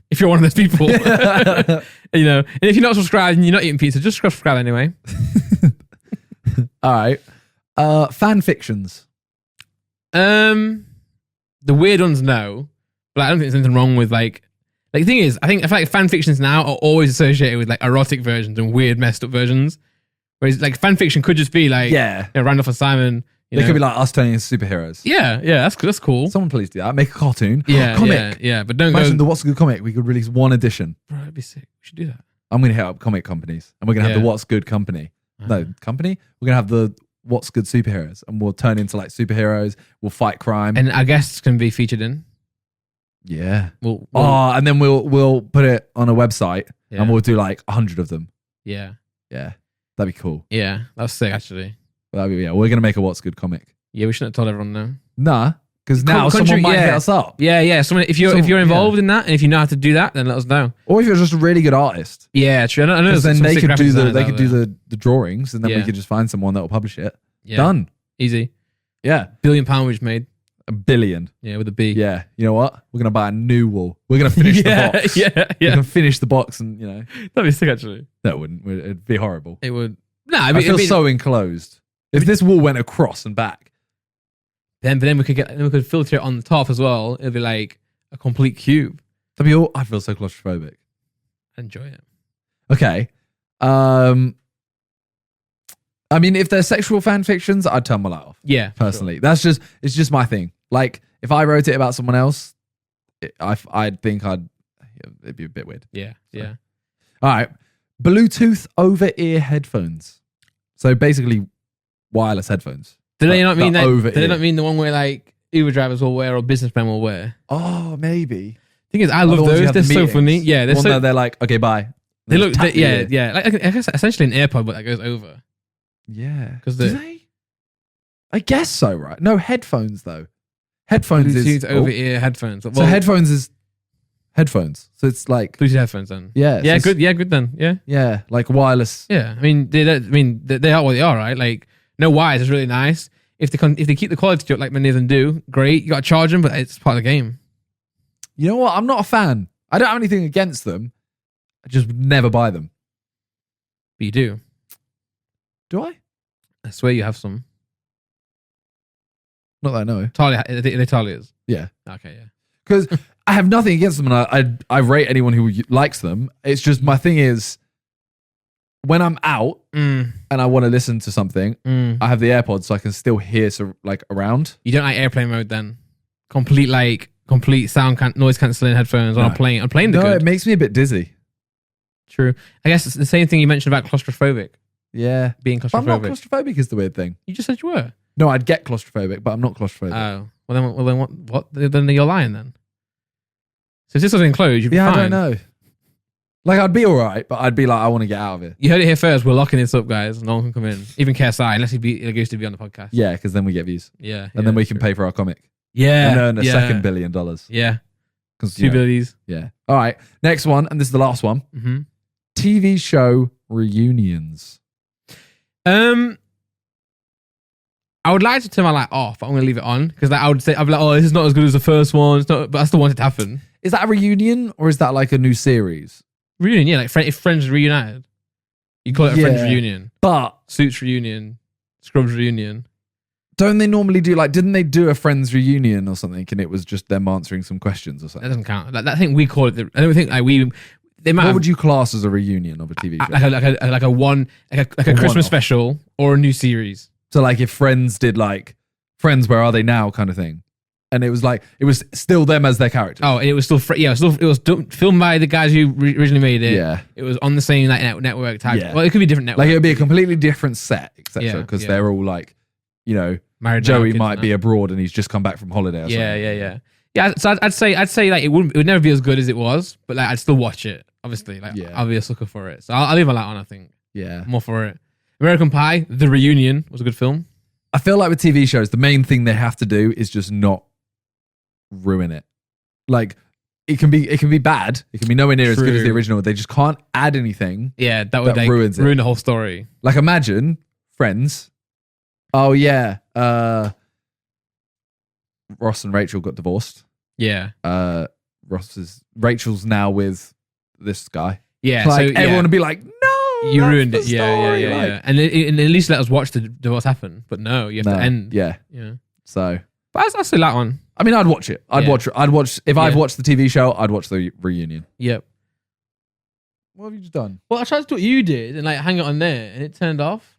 if you're one of those people. And if you're not subscribed and you're not eating pizza, just subscribe anyway. All right. Fan fictions. The weird ones, no. But I don't think there's anything wrong with like the thing is, I feel like fan fictions now are always associated with like erotic versions and weird messed up versions. Whereas like fan fiction could just be like Randolph and Simon. They could be like us turning into superheroes. Yeah, that's cool. Someone please do that. Make a cartoon. Yeah, comic. Yeah, but don't Imagine go. the What's a Good Comic. We could release one edition. Bro, that'd be sick. We should do that. I'm going to hit up comic companies and we're going to have the What's Good company. No, company? We're going to have the What's Good superheroes and we'll turn into like superheroes. We'll fight crime. And our guests can be featured in. Yeah. And then we'll put it on a website and we'll do like 100 of them. Yeah. Yeah. That'd be cool. Yeah, that was sick actually. We're going to make a What's Good comic. Yeah, we shouldn't have told everyone no. Nah, because now someone might hit us up. Yeah. Someone, if you're involved in that and if you know how to do that, then let us know. Or if you're just a really good artist. Yeah, true. I know then they could do the drawings and then we could just find someone that will publish it. Yeah. Done. Easy. Yeah. £1 billion we've made. $1 billion. Yeah, with a B. Yeah. You know what? We're gonna buy a new wall. We're gonna finish the box. Yeah. We can finish the box and That'd be sick actually. That wouldn't. It'd be horrible. It would. I feel so enclosed. If this wall went across and back. Then we could filter it on the top as well. It'd be like a complete cube. I feel so claustrophobic. Enjoy it. Okay. I mean, if they're sexual fan fictions, I'd turn my light off. Yeah. Personally. It's just my thing. Like, if I wrote it about someone else, I'd think it'd be a bit weird. Yeah. So. Yeah. All right. Bluetooth over-ear headphones. So basically, wireless headphones. Do they not mean that? Do they not mean the one where like Uber drivers will wear or businessmen will wear? Oh, maybe. Thing is, I love those. They're so funny. Yeah, they're like, okay, bye. They look, yeah. Like, I guess essentially an AirPod, but that goes over. Yeah. Do they? I guess so, right? No, headphones though. Headphones is over-ear headphones. So headphones is headphones. So it's like Bluetooth headphones then. Yeah. Yeah, good. Yeah, good then. Yeah. Yeah, like wireless. Yeah, I mean, they are what they are, right? Like, no wires is really nice. If they keep the quality up like many of them do, great. You got to charge them, but it's part of the game. You know what? I'm not a fan. I don't have anything against them. I just would never buy them. But you do. Do I? I swear you have some. Not that I know. Talia, are they Talias? Yeah. Okay, yeah. Because I have nothing against them, and I rate anyone who likes them. It's just my thing is, when I'm out and I want to listen to something, I have the AirPods so I can still hear around. You don't like airplane mode then? Complete sound noise cancelling headphones on a plane. On a plane, they're good. It makes me a bit dizzy. True. I guess it's the same thing you mentioned about claustrophobic. Yeah. Being claustrophobic. But I'm not claustrophobic is the weird thing. You just said you were. No, I'd get claustrophobic, but I'm not claustrophobic. Oh. Well then what? Then you're lying then. So if this was enclosed, you'd be fine. I don't know. Like, I'd be all right, but I'd be like, I want to get out of it. You heard it here first. We're locking this up, guys. No one can come in. Even KSI, unless he agrees to be on the podcast. Yeah, because then we get views. Yeah. And then we can pay for our comic. Yeah. And earn a second $1 billion. Yeah. Two abilities. Yeah. All right. Next one, and this is the last one. Mm-hmm. TV show reunions. I would like to turn my light off, but I'm going to leave it on because like, I'd be like, oh, this is not as good as the first one. It's not, but I still want it to happen. Is that a reunion or is that like a new series? Reunion, yeah. Like if Friends reunited, you call it a Friends reunion. But Suits reunion, Scrubs reunion. Don't they normally do like? Didn't they do a Friends reunion or something? And it was just them answering some questions or something. That doesn't count. I think we call it. I don't think like we. They might. What would you class as a reunion of a TV show? Like a Christmas special or a new series. So like if Friends did like Friends, Where Are They Now kind of thing, and it was like it was still them as their characters. Oh, and it was still it was filmed by the guys who originally made it. Yeah, it was on the same like network type. Yeah. Well, it could be different network. Like it would be a completely different set, etc. Because they're all like, married. Joey might be abroad and he's just come back from holiday. Or something. Yeah. So I'd say like it would never be as good as it was, but like I'd still watch it. Obviously, like I'll be a sucker for it. So I'll leave my light on. I think. Yeah, more for it. American Pie, The Reunion was a good film. I feel like with TV shows, the main thing they have to do is just not ruin it. Like it can be bad. It can be nowhere near as good as the original. They just can't add anything. Yeah, that would like, ruin the whole story. Like imagine Friends. Oh yeah, Ross and Rachel got divorced. Yeah. Rachel's now with this guy. Yeah. Like so, everyone would be like, no, you ruined it. Yeah. And at least let us watch the divorce happen. But no, you have to end. Yeah. So, but I still that one. I mean, I'd watch it. I'd watch if I've watched the TV show. I'd watch the reunion. Yep. What have you just done? Well, I tried to do what you did and like hang it on there, and it turned off.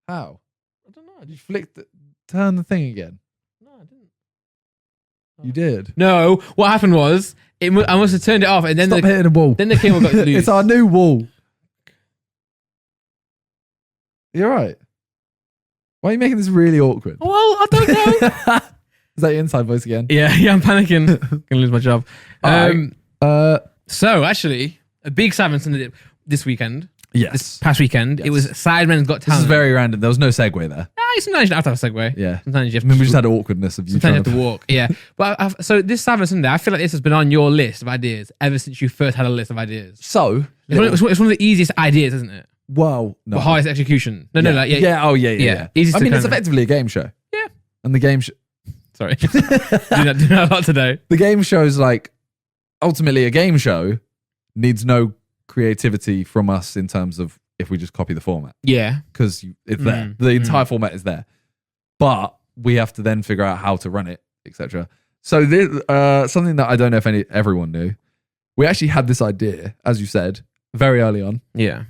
How? I don't know. You turn the thing again. No, I didn't. Oh. You did. No. What happened was I must have turned it off, and then stop hitting the wall. Then the cable got loose. It's our new wall. You're right. Why are you making this really awkward? Well, I don't know. Is that your inside voice again? Yeah, I'm panicking. Gonna lose my job. Right. So actually, a big Simonson this weekend. Yes. This past weekend, it was Sidemen's Got Talent. This is very random. There was no segue there. Sometimes you have to have a segue. Yeah. Sometimes you have to. I mean, we just had awkwardness of you. Sometimes you have to walk. Yeah. But so this Saturday Sunday, I feel like this has been on your list of ideas ever since you first had a list of ideas. So it's one of the easiest ideas, isn't it? Well, no. But highest execution. No. Yeah. Easy. I mean, it's effectively a game show. Yeah. And the game show. Sorry. do that a lot today. The game show's like ultimately a game show needs no creativity from us in terms of if we just copy the format. Yeah. Because it's there. The entire format is there. But we have to then figure out how to run it, etc. So this, something that I don't know if everyone knew, we actually had this idea, as you said, very early on. Yeah.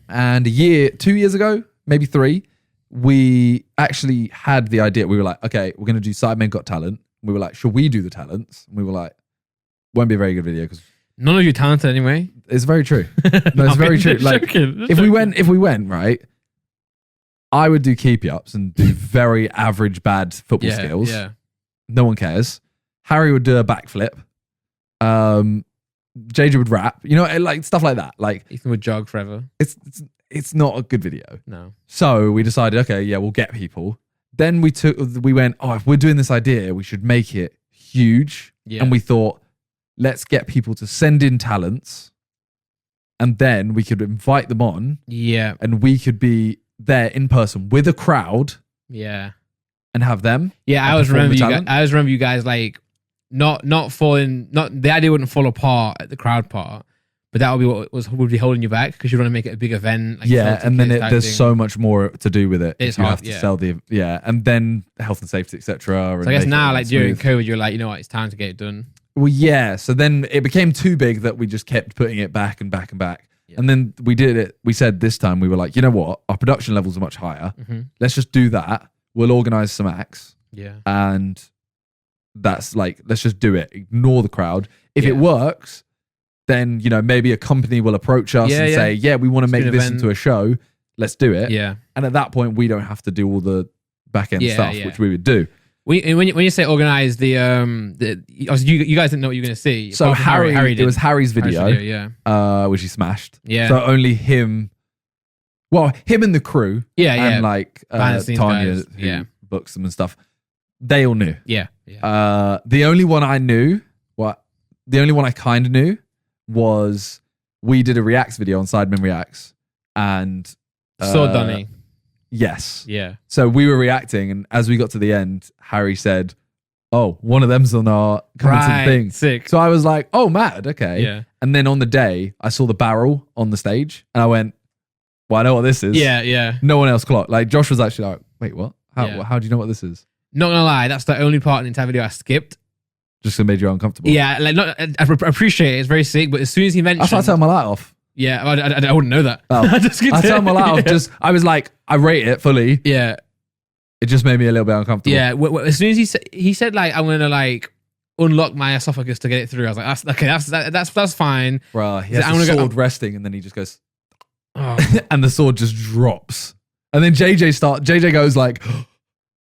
And 2 years ago, maybe 3, we actually had the idea. We were like, okay, we're going to do Sidemen Got Talent. We were like, should we do the talents? And we were like, won't be a very good video because none of you talented anyway. It's very true. No, it's very true. Like, if we went, right, I would do keepy-ups and do very average bad football skills. Yeah. No one cares. Harry would do a backflip. JJ would rap. Like stuff like that. Like Ethan would jog forever. It's not a good video. No. So we decided, okay, yeah, we'll get people. Then we went, if we're doing this idea, we should make it huge. Yeah. And we thought, let's get people to send in talents. And then we could invite them on. Yeah. And we could be there in person with a crowd. Yeah. And have them. Yeah, I always remember you guys like not falling. Not the idea wouldn't fall apart at the crowd part, but that would be what would be holding you back because you want to make it a big event. Like and then there's so much more to do with it. It's you hard, have to sell and then health and safety, etc. So I guess now, like during COVID, you're like, you know what, it's time to get it done. Well, yeah. So then it became too big that we just kept putting it back and back and back. Yeah. And then we did it. We said this time we were like, you know what, our production levels are much higher. Mm-hmm. Let's just do that. We'll organize some acts. Yeah. And that's like, let's just do it. Ignore the crowd. If it works, then, maybe a company will approach us and say, yeah, we want to make this into a show. Let's do it. Yeah. And at that point, we don't have to do all the back end stuff, which we would do. When you say organize obviously you guys didn't know what you were going to see. So Harry did. It was Harry's video, which he smashed. Yeah. So only him. Well, him and the crew. Yeah. And like Tanya, who books them and stuff. They all knew. Yeah. The only one I knew Well, the only one I kind of knew was we did a Reacts video on Sidemen Reacts, and Sword Donny. Yes. Yeah. So we were reacting, and as we got to the end, Harry said, "Oh, one of them's on our commented thing." Sick. So I was like, "Oh, mad, okay." Yeah. And then on the day, I saw the barrel on the stage, and I went, "Well, I know what this is." Yeah, yeah. No one else clocked. Like Josh was actually like, "Wait, what? Yeah. How do you know what this is?" Not gonna lie, that's the only part in the entire video I skipped. Just to make you uncomfortable. Yeah, like I appreciate it. It's very sick, but as soon as he mentioned, I started turning my light off. yeah, I wouldn't know that. Oh. I turned my light off. I was like, I rate it fully. Yeah, It just made me a little bit uncomfortable. yeah. As soon as he said like I'm gonna like unlock my esophagus to get it through, I was like, that's okay. That's fine. Bro, he has I'm the gonna sword resting, and then he just goes, Oh. and the sword just drops. And then JJ goes like,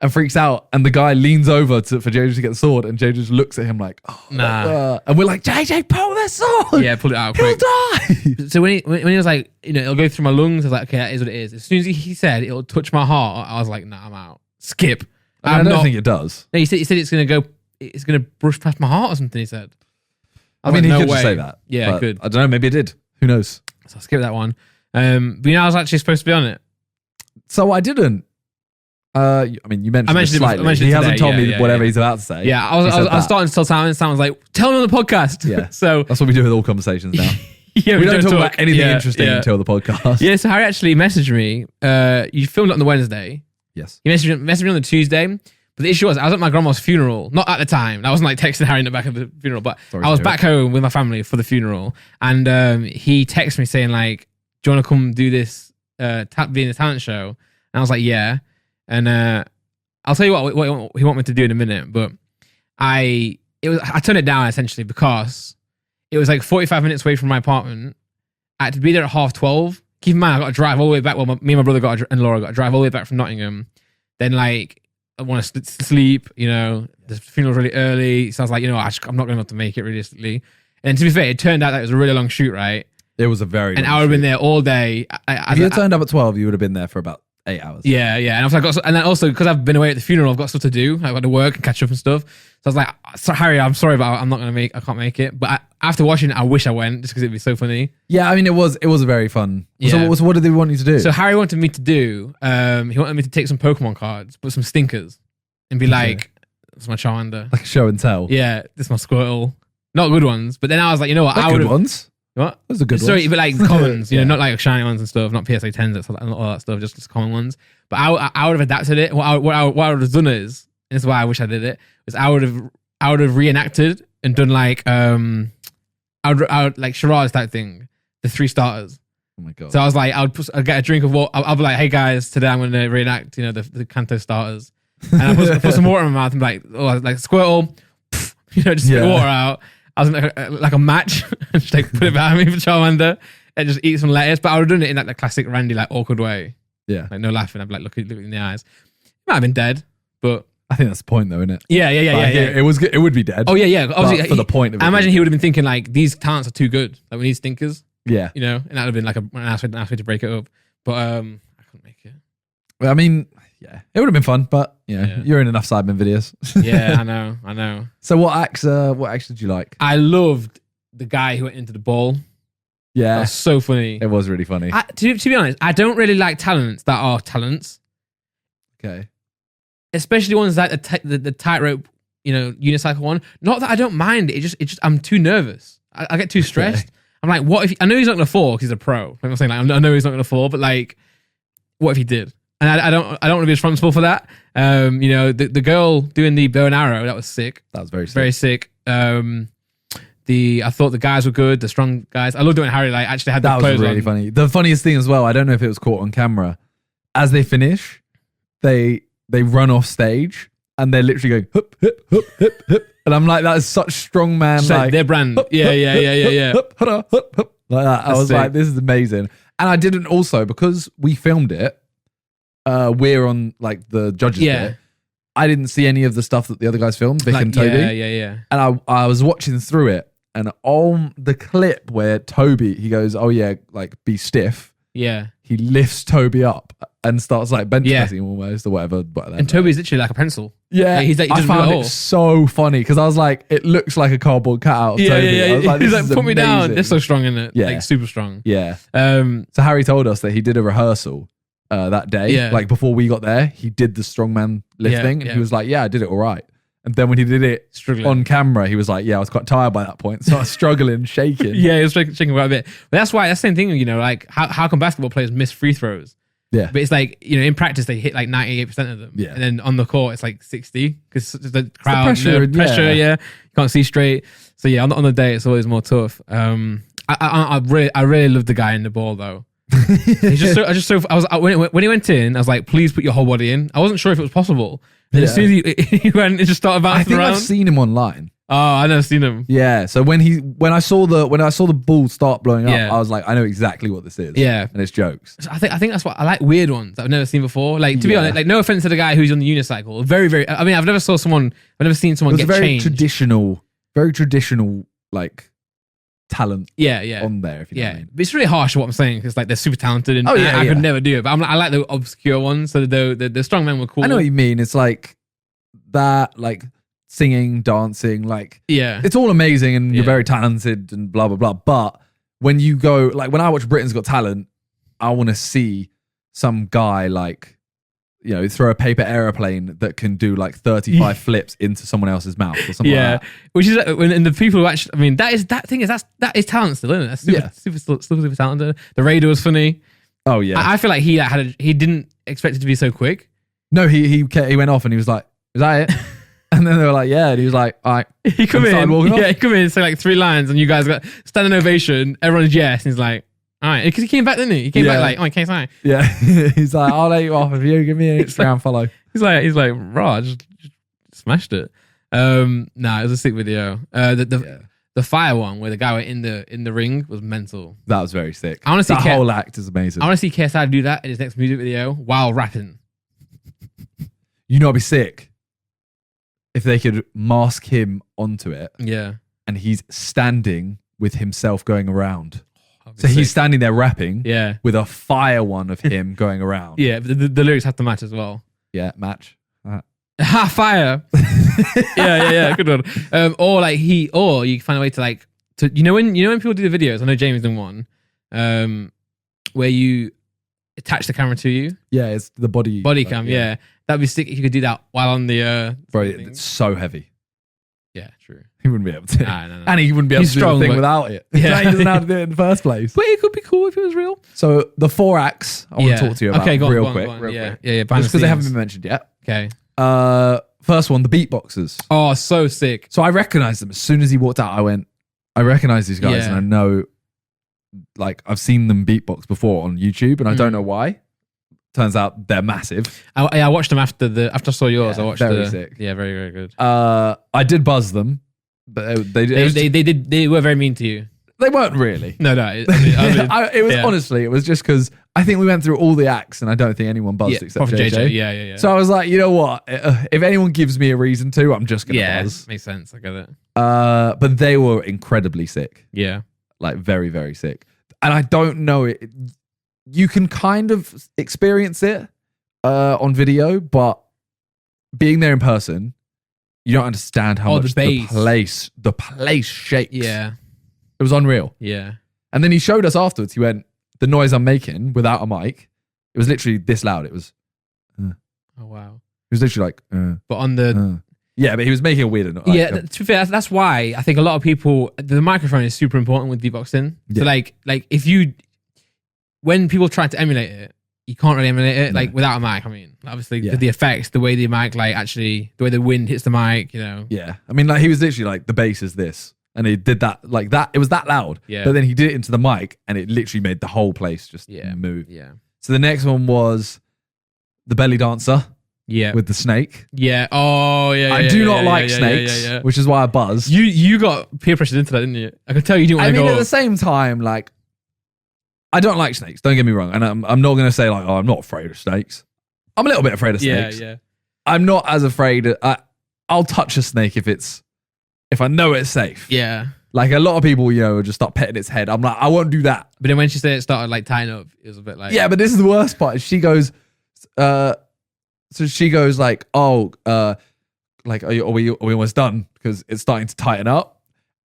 and freaks out, and the guy leans over for JJ to get the sword, and JJ just looks at him like, oh, Nah. and we're like, JJ, pull the sword. Yeah, pull it out He'll quick. die. So when he was like, it'll go through my lungs, I was like, okay, that is what it is. As soon as he said it'll touch my heart, I was like, nah, I'm out. Skip. I don't think it does. No, he said it's gonna brush past my heart or something. He said. I mean, he could just say that. Yeah, but he could. I don't know. Maybe it did. Who knows? So I skipped that one. But I was actually supposed to be on it. So I didn't. I mean, you mentioned it mentioned it slightly. before- I mentioned He it hasn't today. told me Yeah, whatever yeah. he's about to say. Yeah, I He was said that. starting to tell Simon. Simon was like, "Tell him on the podcast." Yeah. So That's what we do with all conversations now. yeah, we don't talk about anything Yeah, interesting yeah. until the podcast. Yeah, so Harry actually messaged me. You filmed it on the Wednesday. Yes. He messaged me on the Tuesday. But the issue was, I was at my grandma's funeral. Not at the time. I wasn't like texting Harry in the back of the funeral, but Sorry I was to hear back home with my family for the funeral. And he texted me saying like, "Do you want to come do this, be in the talent show?" And I was like, "Yeah." And I'll tell you what he wanted me to do in a minute. But I turned it down essentially because it was like 45 minutes away from my apartment. I had to be there at 12:30. Keep in mind, I got to drive all the way back. Well, me and my brother and Laura got to drive all the way back from Nottingham. Then like, I want to sleep, the funeral's really early. So I was like, I'm not going to be able to make it realistically. And to be fair, it turned out that it was a really long shoot, right? It was a very And long I would have shoot. been there all day. If you had turned up at 12, you would have been there for about 8 hours. Yeah. And I was like, and then also because I've been away at the funeral, I've got stuff to do. I've got to work and catch up and stuff. So I was like, Harry, I'm sorry, but I can't make it. But after watching it, I wish I went just because it'd be so funny. Yeah, I mean, it was a very fun. Yeah. So what did they want you to do? So Harry wanted me to do, he wanted me to take some Pokemon cards, put some stinkers, and be like, "That's my Charmander." like a show and tell. Yeah, this is my Squirtle. Not good ones, but then I was like, you know what? They're I would good have. ones. What? Those are good Sorry, ones. but like commons, Yeah. not like shiny ones and stuff, not PSA 10s and all that stuff, just common ones. But I would have adapted it. What I would have done is, and this is why I wish I did it, is I would have reenacted and done like I would like charades type thing, the 3 starters. Oh my god. So I was like, I'd get a drink of water. I'll be like, "Hey guys, today I'm going to reenact, the Kanto starters." And I put some water in my mouth and be like, like Squirtle, just spit water out. I was like a match and just like put it behind me for Charmander and just eat some lettuce. But I would have done it in like the classic Randy, like awkward way. Yeah. Like no laughing. I'd be like, look in the eyes. He might have been dead, but I think that's the point though, isn't it? yeah. It was good. It would be dead. Oh yeah. Obviously, But for the point of it. I imagine he would have been thinking like, these talents are too good. Like we need stinkers, Yeah. and that would have been like an ask me to break it up. But I couldn't make it. Well, I mean, yeah, it would have been fun, but Yeah. you're in enough Sidemen videos. Yeah, I know. So what acts did you like? I loved the guy who went into the ball. That Yeah, was so funny. it was really funny. To be honest, I don't really like talents that are talents, Okay. especially ones like the tightrope, unicycle one. Not that I don't mind it. It just I'm too nervous. I get too stressed. I'm like, what if I know he's not going to fall because he's a pro. Like I'm saying, like, I know he's not going to fall, but like, what if he did? And I don't want to be responsible for that. The girl doing the bow and arrow, that was sick. That was very sick. Very sick. I thought the guys were good, the strong guys. I loved it when Harry actually had the That clothes was really on. funny. The funniest thing as well, I don't know if it was caught on camera. As they finish, they run off stage and they're literally going hup, hup, hup, hup, hup. And I'm like, that is such strong man. Just like their brand. Yeah. Hup, hup, hup, hup, like that. I That's was sick. like, this is amazing. And I didn't also, because we filmed it, we're on like the judges bit. I didn't see any of the stuff that the other guys filmed, Vic and Toby. Yeah. And I was watching through it, and on the clip where Toby, he goes, "Oh yeah, like be stiff." Yeah. He lifts Toby up and starts like bench Yeah. pressing him almost or whatever. And Toby's literally like a pencil. Yeah, Like, he I doesn't found do it so funny because I was like, it looks like a cardboard cutout of Toby. I was like, He's this like, is put me down. amazing. They're so strong in it. Yeah. Like super strong. Yeah. Um, So Harry told us that he did a rehearsal that day. Yeah. Like before we got there, he did the strongman lifting and he was like, yeah, I did it all right. And then when he did it Struggling. on camera, he was like, yeah, I was quite tired by that point. So I was struggling, shaking. yeah, he was shaking quite a bit. But that's why, that's the same thing, you know, like how come basketball players miss free throws? Yeah. But it's like, you know, in practice, they hit like 98% of them. Yeah. And then on the court, it's like 60 because the crowd, pressure, pressure, you can't see straight. So yeah, on the day, it's always more tough. I really love the guy in the ball though. He's just so, when he went in, I was like, please put your whole body in. I wasn't sure if it was possible. And as soon as he went, it just started bouncing I think around. I've seen him online. Oh, I've never seen him. Yeah. So when I saw the ball start blowing up, Yeah. I was like, I know exactly what this is. Yeah. And it's jokes. So I think that's what I like, weird ones that I've never seen before. Like to be Yeah. honest, like no offense to the guy who's on the unicycle, very very. I mean, I've never seen someone It was get a very changed. very traditional like talent Yeah. on there. If you know what I mean. But it's really harsh what I'm saying because like they're super talented and Oh, yeah, I could yeah. never do it. But I like the obscure ones. So the strong men were cool. I know what you mean. It's like that, like singing, dancing, like Yeah. it's all amazing and you're Yeah. very talented and blah blah blah. But when you go, like when I watch Britain's Got Talent, I want to see some guy like, you know, throw a paper aeroplane that can do like 35 flips into someone else's mouth or something Yeah, like that. which is and the people who actually, I mean, that is talent still, isn't it? That's super talented. The Raider was funny. Oh yeah. I feel like he didn't expect it to be so quick. No, he went off and he was like, "Is that it?" And then they were like, "Yeah." And he was like, "All right." He come And started in, walking off. he come in, say like 3 lines, and you guys got standing ovation. Everyone's yes, and he's like, "All right," because he came back, didn't he? He came back like, "Oh, okay, sorry." Yeah. He's like, "I'll let you off if you give me an Instagram follow." He's like, "Raw, just smashed it." Nah, it was a sick video. The fire one where the guy went in the ring was mental. That was very sick. I want to see that whole act is amazing. I want to see KSI do that in his next music video while rapping. You know, it'd be sick if they could mask him onto it Yeah. and he's standing with himself going around. That'd be So he's sick. standing there rapping Yeah. with a fire one of him going around. Yeah, but the lyrics have to match as well. Yeah, match. Ha, fire. yeah, good one. Or you find a way to like, you know when people do the videos, I know Jamie's done one, where you attach the camera to you. Yeah, it's the body Cam, yeah. That'd be sick if you could do that while on the Bro, thing. it's so heavy. Yeah, true. He wouldn't be able to. No. And he wouldn't be able He's to do strong, the thing but- without it. Yeah. He doesn't know how to do it in the first place. But it could be cool if it was real. So the 4 acts I want to talk to you about Okay, go on, real go on, quick. go on. Real Yeah, quick. yeah. Just because they haven't been mentioned yet. Okay. First one, the beatboxers. Oh, so sick. So I recognized them as soon as he walked out. I recognize these guys, Yeah. and I know, like, I've seen them beatbox before on YouTube, and I don't know why. Turns out they're massive. I watched them after I saw yours. Yeah, I watched very sick. Yeah, very very good. I did buzz them, but They were very mean to you. they weren't really. No. It was yeah. honestly, it was just because I think we went through all the acts, and I don't think anyone buzzed except Prophet JJ. Yeah. So I was like, you know what? If anyone gives me a reason to, I'm just gonna buzz. Makes sense. I get it. But they were incredibly sick. Yeah. Like very, very sick. And I don't know it. You can kind of experience it on video, but being there in person, you don't understand how much the place shakes. Yeah. It was unreal. Yeah. And then he showed us afterwards. He went, the noise I'm making without a mic, it was literally this loud. It was. Oh wow. It was literally like. But on the. Yeah, but he was making a weird noise. Yeah, to be fair, that's why I think a lot of people, the microphone is super important with beatboxing. Yeah. So like if when people try to emulate it, you can't really emulate it like without a mic. I mean, obviously the effects, the way the mic the way the wind hits the mic, you know. Yeah, I mean, like he was literally like the bass is this, and he did that like that. It was that loud. Yeah. But then he did it into the mic, and it literally made the whole place just move. Yeah. So the next one was the belly dancer. Yeah. With the snake. Yeah. Oh yeah. I do not like snakes, which is why I buzzed. You got peer pressured into that, didn't you? I could tell you didn't want to go. At the same time, like I don't like snakes. Don't get me wrong, and I'm not going to say like, oh, I'm not afraid of snakes. I'm a little bit afraid of snakes. Yeah. I'm not as afraid. I'll touch a snake if I know it's safe. Yeah. Like a lot of people, would just start petting its head. I'm like, I won't do that. But then when she said it started like tying up, it was a bit like. Yeah, but this is the worst part. She goes, so she goes like, oh, like, are we almost done? Because it's starting to tighten up.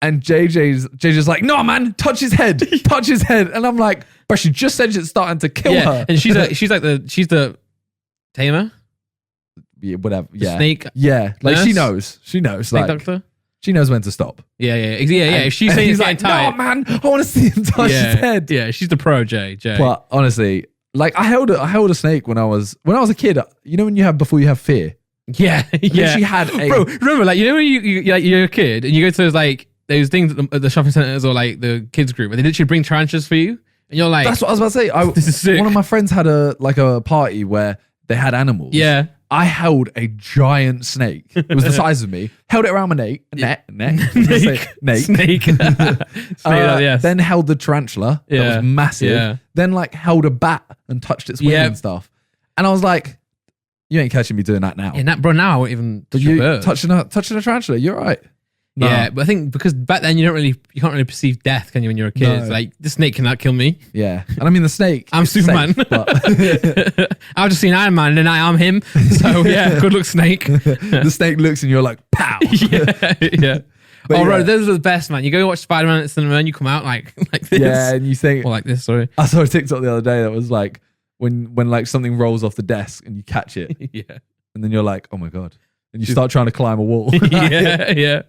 And JJ's like, no, man, touch his head. And I'm like, but she just said it's starting to kill her. And she's the tamer? Yeah, whatever. The snake? Yeah. Like, nurse? She knows. Snake like, doctor? She knows when to stop. Yeah. If she's saying he's like, tight. no, man, I want to see him touch his head. Yeah, she's the pro, Jay. But honestly, like, I held a snake when I was a kid. You know when before you have fear? Yeah. She had a... Bro, remember, like, you know when you're a kid and you go to those, like, those things at the shopping centers or, like, the kids group and they literally bring tarantulas for you? And you're like... That's what I was about to say. This is sick. One of my friends had a party where they had animals. Yeah. I held a giant snake. It was the size of me. Held it around my neck. Snake. Yes. Then held the tarantula. That was massive. Yeah. Then like held a bat and touched its wing and stuff. And I was like, you ain't catching me doing that now. Yeah, bro, now I won't even touch you a bird. touching a tarantula, you're right. No. Yeah, but I think because back then you can't really perceive death, can you, when you're a kid? No. It's like, the snake cannot kill me. Yeah. And I mean, the snake. I'm Superman. Safe, but I've just seen Iron Man and I am him. So yeah, good luck, snake. The snake looks and you're like, pow. Yeah. But bro, those are the best, man. You go watch Spider-Man at the cinema and you come out like this. Yeah, and you think... Or like this, sorry. I saw a TikTok the other day that was like, when like something rolls off the desk and you catch it. Yeah. And then you're like, oh my God. And you start trying to climb a wall. Yeah.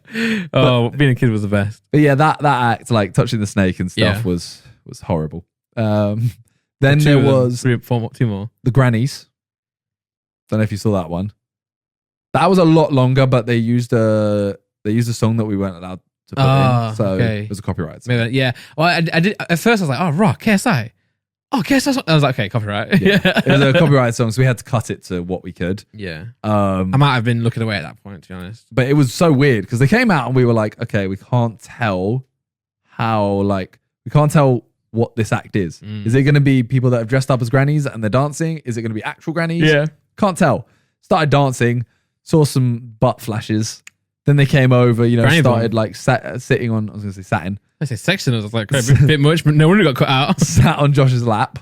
Oh, being a kid was the best. But yeah, that act, like touching the snake and stuff, was horrible. Then there was two more. the grannies. Don't know if you saw that one. That was a lot longer, but they used a song that we weren't allowed to put in, so it was a copyright song. Maybe, yeah. Well, I did at first. I was like, oh, rock KSI. Oh, KSI. I was like, okay, copyright. Yeah. It was a copyright song, so we had to cut it to what we could. Yeah. I might have been looking away at that point, to be honest. But it was so weird because they came out and we were like, okay, we can't tell what this act is. Is it going to be people that have dressed up as grannies and they're dancing? Is it going to be actual grannies? Yeah. Can't tell. Started dancing, saw some butt flashes. Then they came over, Granny started like sitting on, I was going to say satin. I said section. I was like, a bit much, but no wonder it got cut out. Sat on Josh's lap.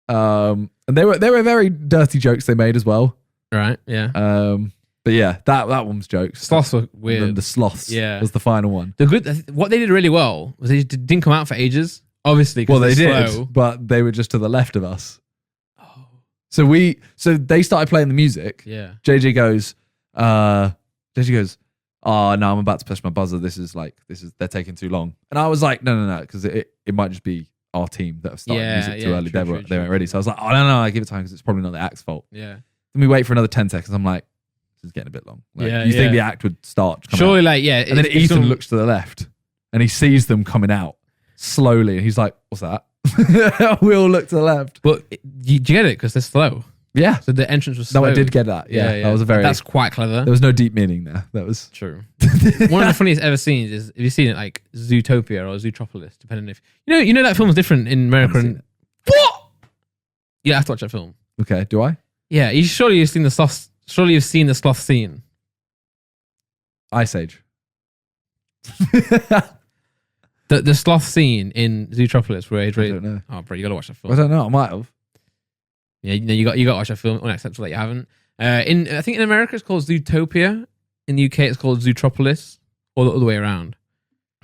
And they were very dirty jokes they made as well. Right, yeah. But yeah, that one was jokes. Sloths were weird. And the sloths was the final one. What they did really well was they didn't come out for ages. Obviously, well, they did, slow. But they were just to the left of us. Oh. So they started playing the music. Yeah. JJ goes, oh no, I'm about to push my buzzer. They're taking too long. And I was like, no, because it might just be our team that have started music too early. They weren't ready. So I was like, oh no, I give it time because it's probably not the act's fault. Yeah. Then we wait for another 10 seconds. I'm like, this is getting a bit long. Like, you think the act would start? Surely, out. like, yeah. And then Ethan looks to the left and he sees them coming out slowly. And he's like, what's that? We all look to the left. But you get it because they're slow. Yeah. So the entrance was slow. No, I did get that. Yeah. That was that's quite clever. There was no deep meaning there. That was true. One of the funniest ever scenes is, have you seen it, like Zootopia or Zootropolis, depending if you know that film's different in America. And what? Yeah, I have to watch that film. Okay, do I? Yeah, surely you've seen the sloth. Surely you've seen the sloth scene. Ice Age. The sloth scene in Zootropolis where he's I don't know. Oh, bro, you gotta watch that film. I don't know. I might have. Yeah, you got to watch that film. Unacceptable that you haven't. I think in America it's called Zootopia. In the UK it's called Zootropolis, or the other way around.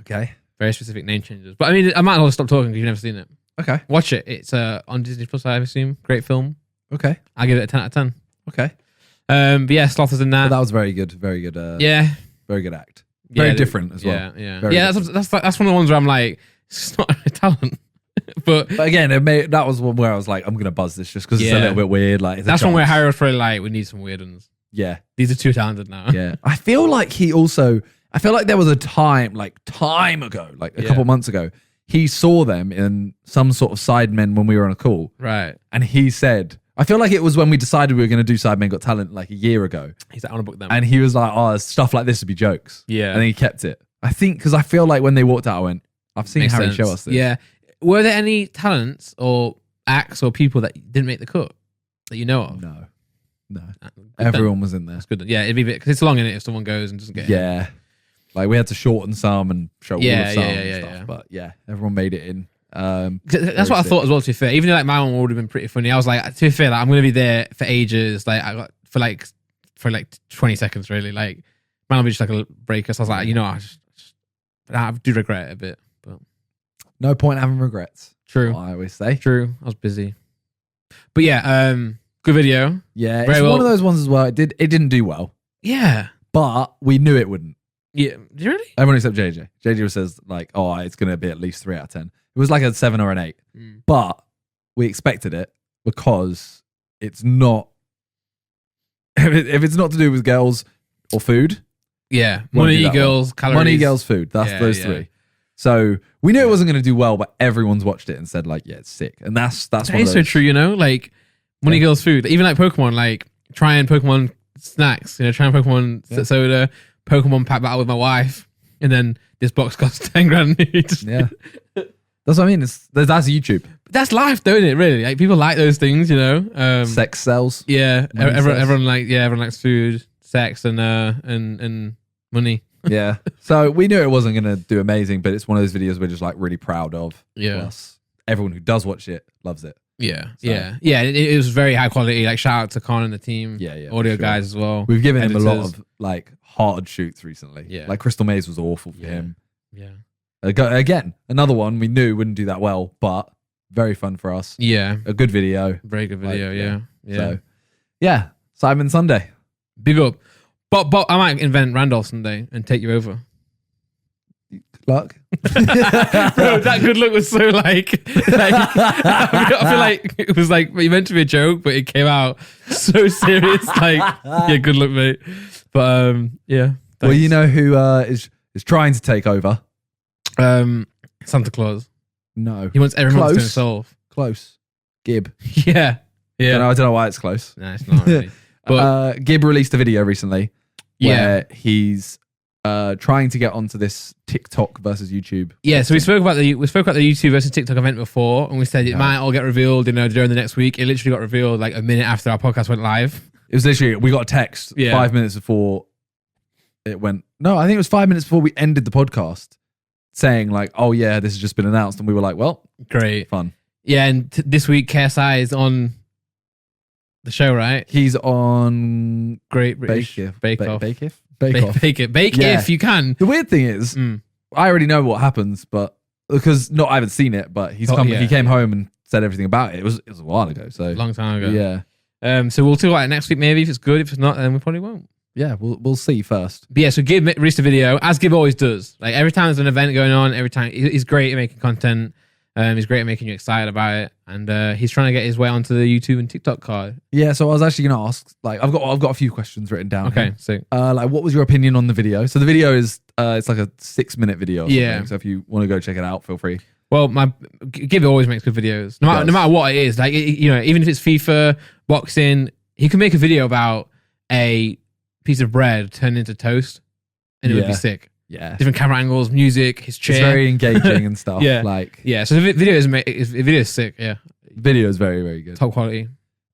Okay. Very specific name changes. But I mean, I might as well stop talking because you've never seen it. Okay. Watch it. It's on Disney Plus, I assume. Great film. Okay. I'll give it a 10 out of 10. Okay. But yeah, Sloth is in that. But that was very good. Very good. Yeah. Very good act. Very different as well. Yeah. Very different. That's one of the ones where I'm like, it's not a talent. but again, that was one where I was like, I'm gonna buzz this just because it's a little bit weird. Like that's one where Harry was probably like, we need some weird ones. Yeah. These are too talented now. Yeah. I feel like there was a time ago, like a couple months ago, he saw them in some sort of Sidemen when we were on a call. Right. And he said, I feel like it was when we decided we were going to do Sidemen Got Talent like a year ago. He's like, I want to book them. And he was like, oh, stuff like this would be jokes. Yeah. And then he kept it. I think, because I feel like when they walked out, I went, I've seen Harry show us this. Yeah. Were there any talents or acts or people that didn't make the cut that you know of? No. Everyone was in there. That's good. Yeah, it'd be a bit, because it's long in it if someone goes and doesn't get it. Yeah. Like we had to shorten some and show all of some and stuff. Yeah. But yeah, everyone made it in. That's what I thought as well, to be fair. Even though like my one would have been pretty funny, I was like, to be fair, like, I'm going to be there for ages. Like I got for like for like 20 seconds, really. Like, man, I'll be just like a breaker. So I was like, I do regret it a bit. But no point having regrets. True. I always say. True. I was busy. But yeah, good video. Yeah, it's one of those ones as well. It didn't do well. Yeah. But we knew it wouldn't. Yeah. Really? Everyone except JJ. JJ says like, oh, it's going to be at least 3 out of 10. It was like a 7 or an 8. But we expected it because it's not, if it's not to do with girls or food. Yeah. Money, girls, calories. Money, girls, food. That's those 3. So we knew it wasn't going to do well, but everyone's watched it and said like, yeah, it's sick. And that's one of those. So true, like money, girls, food. Even like Pokemon, like trying Pokemon snacks, trying Pokemon soda, Pokemon pack battle with my wife, and then this box costs 10 grand each. Yeah. That's what I mean. That's YouTube. But that's life, don't it? Really, like people like those things, Sex sells. Yeah, everyone likes food, sex, and money. Yeah. So we knew it wasn't going to do amazing, but it's one of those videos we're just like really proud of. Yeah. Plus, everyone who does watch it loves it. Yeah. So. Yeah. It was very high quality. Like shout out to Con and the team. Yeah. Audio guys as well. We've given him a lot of like hard shoots recently. Yeah. Like Crystal Maze was awful for him. Yeah. Again, another one we knew wouldn't do that well, but very fun for us. Yeah. A good video. Very good video. Yeah. So, yeah. Simon Sunday. Big up. But I might invent Randolph Sunday and take you over. Good luck. Bro, that good luck was so like I feel like it was like you meant to be a joke, but it came out so serious. Like, yeah, good luck, mate. But yeah. Thanks. Well, you know who is trying to take over? Santa Claus. No. He wants everyone to himself. Close. Gib. Yeah. I don't know why it's close. No, it's not really. But Gib released a video recently where he's trying to get onto this TikTok versus YouTube. Yeah, so we spoke about the YouTube versus TikTok event before, and we said it might all get revealed, during the next week. It literally got revealed like a minute after our podcast went live. It was literally, we got a text 5 minutes before it went. No, I think it was 5 minutes before we ended the podcast, saying like, "Oh yeah, this has just been announced," and we were like, "Well, great, fun." Yeah, and this week KSI is on the show, right? He's on Great British Bake Off. Bake Off. Bake if you can. The weird thing is, I already know what happens, but because I haven't seen it, but he came home and said everything about it. It was a while ago, so a long time ago. Yeah. So we'll talk about it next week, maybe if it's good. If it's not, then we probably won't. Yeah, we'll see first. But yeah, so Gib released a video, as Gib always does. Like every time there's an event going on, every time he's great at making content. He's great at making you excited about it, and he's trying to get his way onto the YouTube and TikTok card. Yeah, so I was actually going to ask, like, I've got a few questions written down. Okay, so like, what was your opinion on the video? So the video is it's like a 6-minute video. Or yeah. So if you want to go check it out, feel free. Well, Gib always makes good videos, no matter what it is. Like even if it's FIFA, boxing, he can make a video about a piece of bread turned into toast, and it would be sick. Yeah, different camera angles, music, his chair. It's very engaging and stuff. Yeah, like So the video is sick. Yeah, video is very, very good, top quality.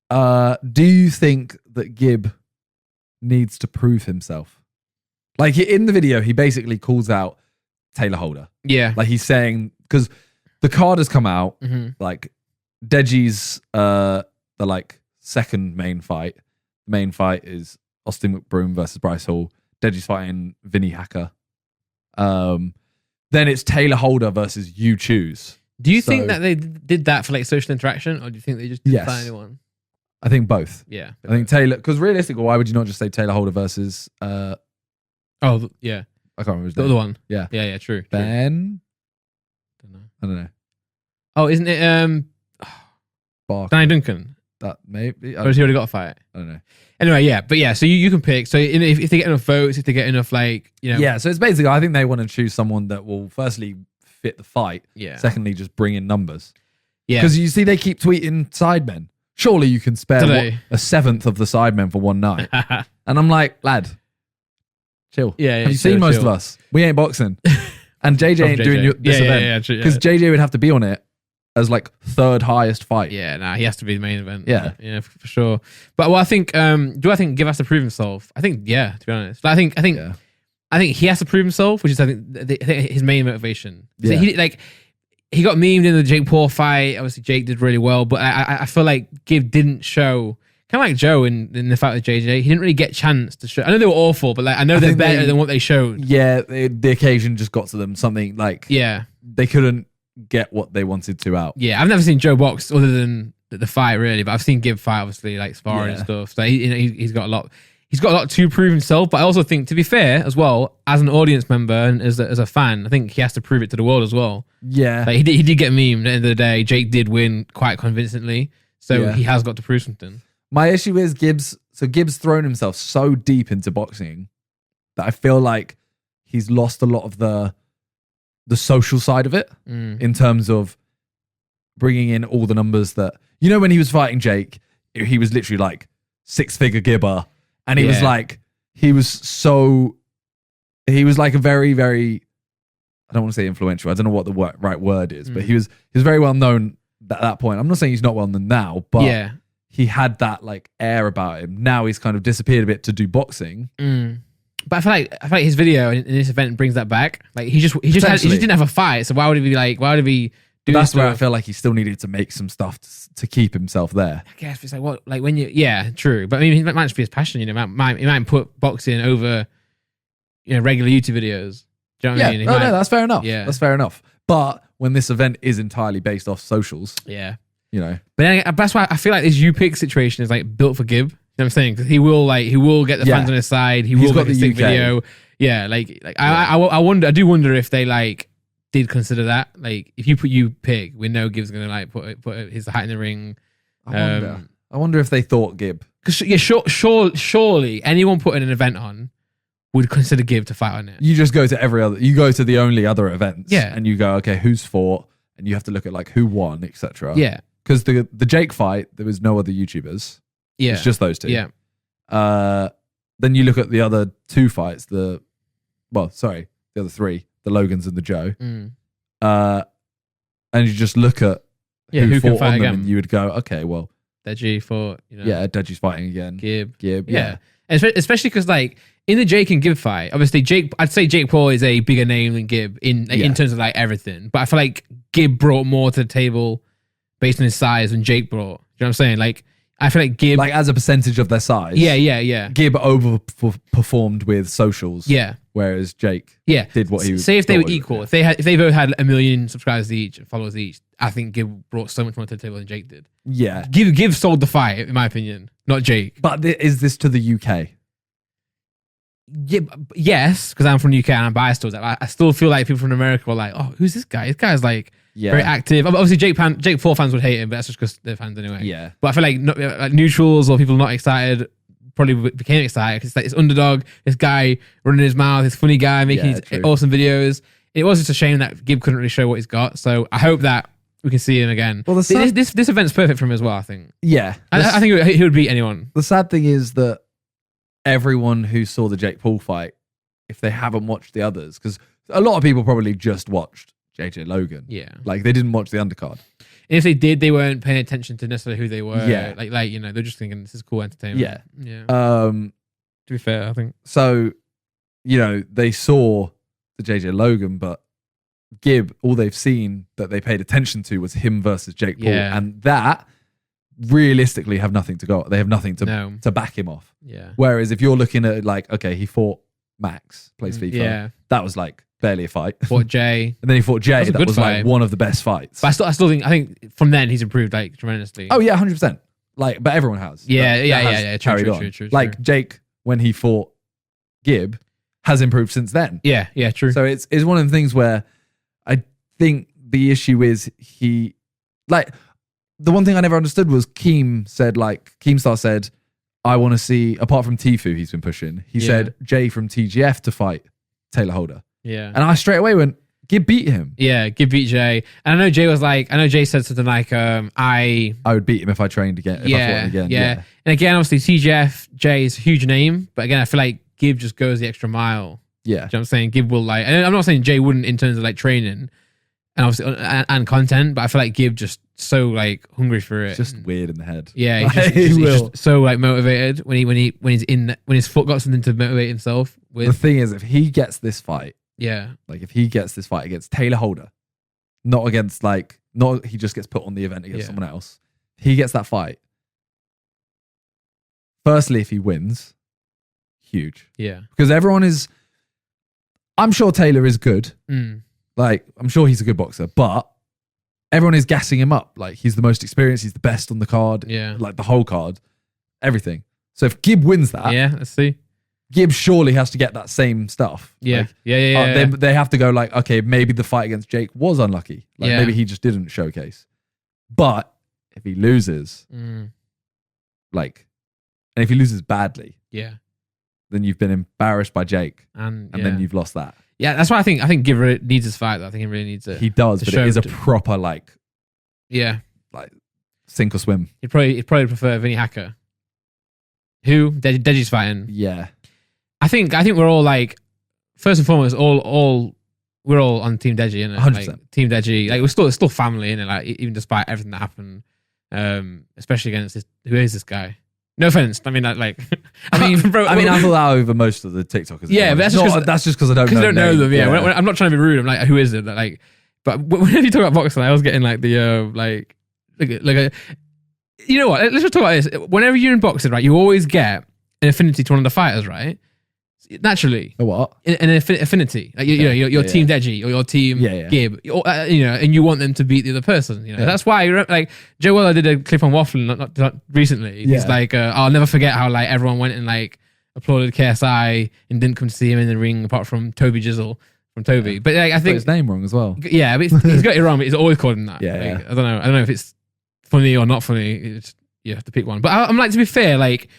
Do you think that Gib needs to prove himself? Like in the video, he basically calls out Taylor Holder. Yeah, like he's saying because the card has come out. Like Deji's the like second main fight. The main fight is Austin McBroom versus Bryce Hall. Deji's fighting Vinny Hacker. Then it's Taylor Holder versus You Choose. Do you think that they did that for like social interaction, or do you think they just didn't fight anyone? I think both. Yeah, I think Taylor, because realistically, why would you not just say Taylor Holder versus? Yeah, I can't remember his the name. other one. Yeah, true. Ben. I don't know. Oh, isn't it Danny Duncan? That maybe. Or has he already got a fight? I don't know. Anyway, so you can pick. So if they get enough votes, if they get enough Yeah, so it's basically, I think they want to choose someone that will firstly fit the fight. Yeah. Secondly, just bring in numbers. Yeah. Because you see they keep tweeting sidemen. Surely you can spare a seventh of the sidemen for one night. And I'm like, lad, chill. Yeah. Have you seen most of us? We ain't boxing. And JJ ain't doing this event. Because JJ would have to be on it as like third highest fight. Yeah, he has to be the main event. Yeah, for sure. But I think, do I think Gib has to prove himself? I think, to be honest. But I think he has to prove himself, which is I think his main motivation. So he got memed in the Jake Paul fight. Obviously, Jake did really well, but I feel like Gib didn't show kind of like Joe in the fight with JJ. He didn't really get a chance to show. I know they were awful, but like I know they're better than what they showed. Yeah, the occasion just got to them. Something like they couldn't get what they wanted to out. Yeah, I've never seen Joe box other than the fight really, but I've seen Gibb fight obviously, like sparring and stuff. So he's got a lot. He's got a lot to prove himself, but I also think, to be fair as well, as an audience member and as a fan, I think he has to prove it to the world as well. Yeah, like he did get memed. At the end of the day, Jake did win quite convincingly, so he has got to prove something. My issue is Gibbs. So Gibbs thrown himself so deep into boxing that I feel like he's lost a lot of the social side of it in terms of bringing in all the numbers that, when he was fighting Jake, he was literally like 6-figure gibber. And he was like, he was like a very, very, I don't want to say influential. I don't know what the right word is, but he was very well known at that point. I'm not saying he's not well known now, but he had that like air about him. Now he's kind of disappeared a bit to do boxing. But I feel like his video in this event brings that back. Like he just didn't have a fight. So why would he do That's this where stuff? I feel like he still needed to make some stuff to keep himself there. I guess it's like what, like when true. But I mean, it might just be his passion. He might put boxing over, regular YouTube videos. Do you know what I mean? No, that's fair enough. Yeah, that's fair enough. But when this event is entirely based off socials, But that's why I feel like this U-Pick situation is like built for Gibb. You know what I'm saying? Because he will get the fans on his side. He's will get the sick video. Yeah, I do wonder if they like did consider that. Like, if you put U-Pick, we know Gibb's gonna like put his hat in the ring. I wonder if they thought Gibb. Because surely anyone putting an event on would consider Gibb to fight on it. You just go to you go to the only other events, and you go, okay, who's fought, and you have to look at like who won, etc. Yeah, because the Jake fight, there was no other YouTubers. Yeah, it's just those two. Yeah. Then you look at the other two fights, the other three, the Logans and the Joe. And you just look at who fought on them, again. And you would go, okay, well, Deji fought. Deji's fighting again. Gibb. Yeah. And especially because like in the Jake and Gibb fight, obviously I'd say Jake Paul is a bigger name than Gibb in terms of like everything. But I feel like Gibb brought more to the table based on his size than Jake brought. Do you know what I'm saying? Like, I feel like Gibb, like as a percentage of their size. Yeah. Gibb overperformed with socials. Yeah. Whereas Jake did what he was. Say if they were equal, if they both had 1 million subscribers each, followers each, I think Gibb brought so much more to the table than Jake did. Yeah. Gibb sold the fight, in my opinion, not Jake. But is this to the UK? Yeah, yes, because I'm from the UK and I'm biased towards that. I still feel like people from America were like, "Oh, who's this guy? This guy's like very active." Obviously, Jake Paul fans would hate him, but that's just because they're fans anyway. Yeah. But I feel like neutrals or people not excited probably became excited because it's like this underdog, this guy running his mouth, this funny guy making these awesome videos. It was just a shame that Gibb couldn't really show what he's got. So I hope that we can see him again. Well, this event's perfect for him as well. I think. Yeah, I think he would beat anyone. The sad thing is that everyone who saw the Jake Paul fight, if they haven't watched the others, because a lot of people probably just watched JJ Logan. Yeah. Like they didn't watch the undercard. And if they did, they weren't paying attention to necessarily who they were. Yeah. Like they're just thinking this is cool entertainment. Yeah. Yeah. To be fair, I think. So, they saw the JJ Logan, but Gibb, all they've seen that they paid attention to was him versus Jake Paul. Yeah. And that realistically have nothing to go. They have nothing to back him off. Yeah. Whereas if you're looking at like, okay, he fought Max, plays FIFA. Yeah. That was like barely a fight. Fought Jay. And then he fought Jay. That was fight. like one of the best fights. But I think from then he's improved like tremendously. Oh yeah, 100%. Like, but everyone has. Yeah. True. Like Jake, when he fought Gibb, has improved since then. Yeah, true. So it's one of the things where I think the issue is the one thing I never understood was Keemstar said, I want to see, apart from Tfue he's been pushing, he said Jay from TGF to fight Taylor Holder. Yeah. And I straight away went, Gibb beat him. Yeah, Gibb beat Jay. And I know Jay said something like, I would beat him if I trained again, if I fought him again. Yeah. And again, obviously TGF, Jay is a huge name, but again, I feel like Gibb just goes the extra mile. Yeah. You know what I'm saying? Gibb will and I'm not saying Jay wouldn't in terms of like training and obviously and content, but I feel like Gibb just so like hungry for it. It's just weird in the head. Yeah, he's just so like motivated when his foot got something to motivate himself with. The thing is, if he gets this fight, if he gets this fight against Taylor Holder, not he just gets put on the event against someone else. He gets that fight. firstly, if he wins, huge. Yeah. Because I'm sure Taylor is good. Like, I'm sure he's a good boxer, but everyone is gassing him up. Like, he's the most experienced, he's the best on the card. Yeah. Like, the whole card, everything. So if Gibb wins that, let's see. Gibb surely has to get that same stuff. Yeah. Like, yeah. They have to go like, okay, maybe the fight against Jake was unlucky. Like, maybe he just didn't showcase. But if he loses, like, and if he loses badly, then you've been embarrassed by Jake, and then you've lost that. Yeah, that's why I think Gibb really needs his fight. Though. I think he really needs it. He does, but it is a proper like sink or swim. He'd probably prefer Vinny Hacker. Who Deji's fighting? Yeah, I think we're all like, first and foremost, we're all on Team Deji, innit? 100%. Like, Team Deji, like we're still family, innit? Like even despite everything that happened, especially against who is this guy? No offense. I mean, bro, I thought that over most of the TikTokers. Yeah, but that's just because I don't know them. Yeah, I'm not trying to be rude. I'm like, who is it? Like, but whenever you talk about boxing, I was getting like the like you know what? Let's just talk about this. Whenever you're in boxing, right, you always get an affinity to one of the fighters, right? Naturally. A what? An affinity. Like, you know, your team Deji or your team Gibb, and you want them to beat the other person. You know, that's why like Joe Weller did a clip on Waffling not recently. He's like, I'll never forget how like everyone went and like applauded KSI and didn't come to see him in the ring apart from Toby Jizzle from Toby. But like, I think his name wrong as well. Yeah, but he's got it wrong. But he's always called him that. Yeah, like, I don't know if it's funny or not funny. You have to pick one. But I'm like, to be fair, like.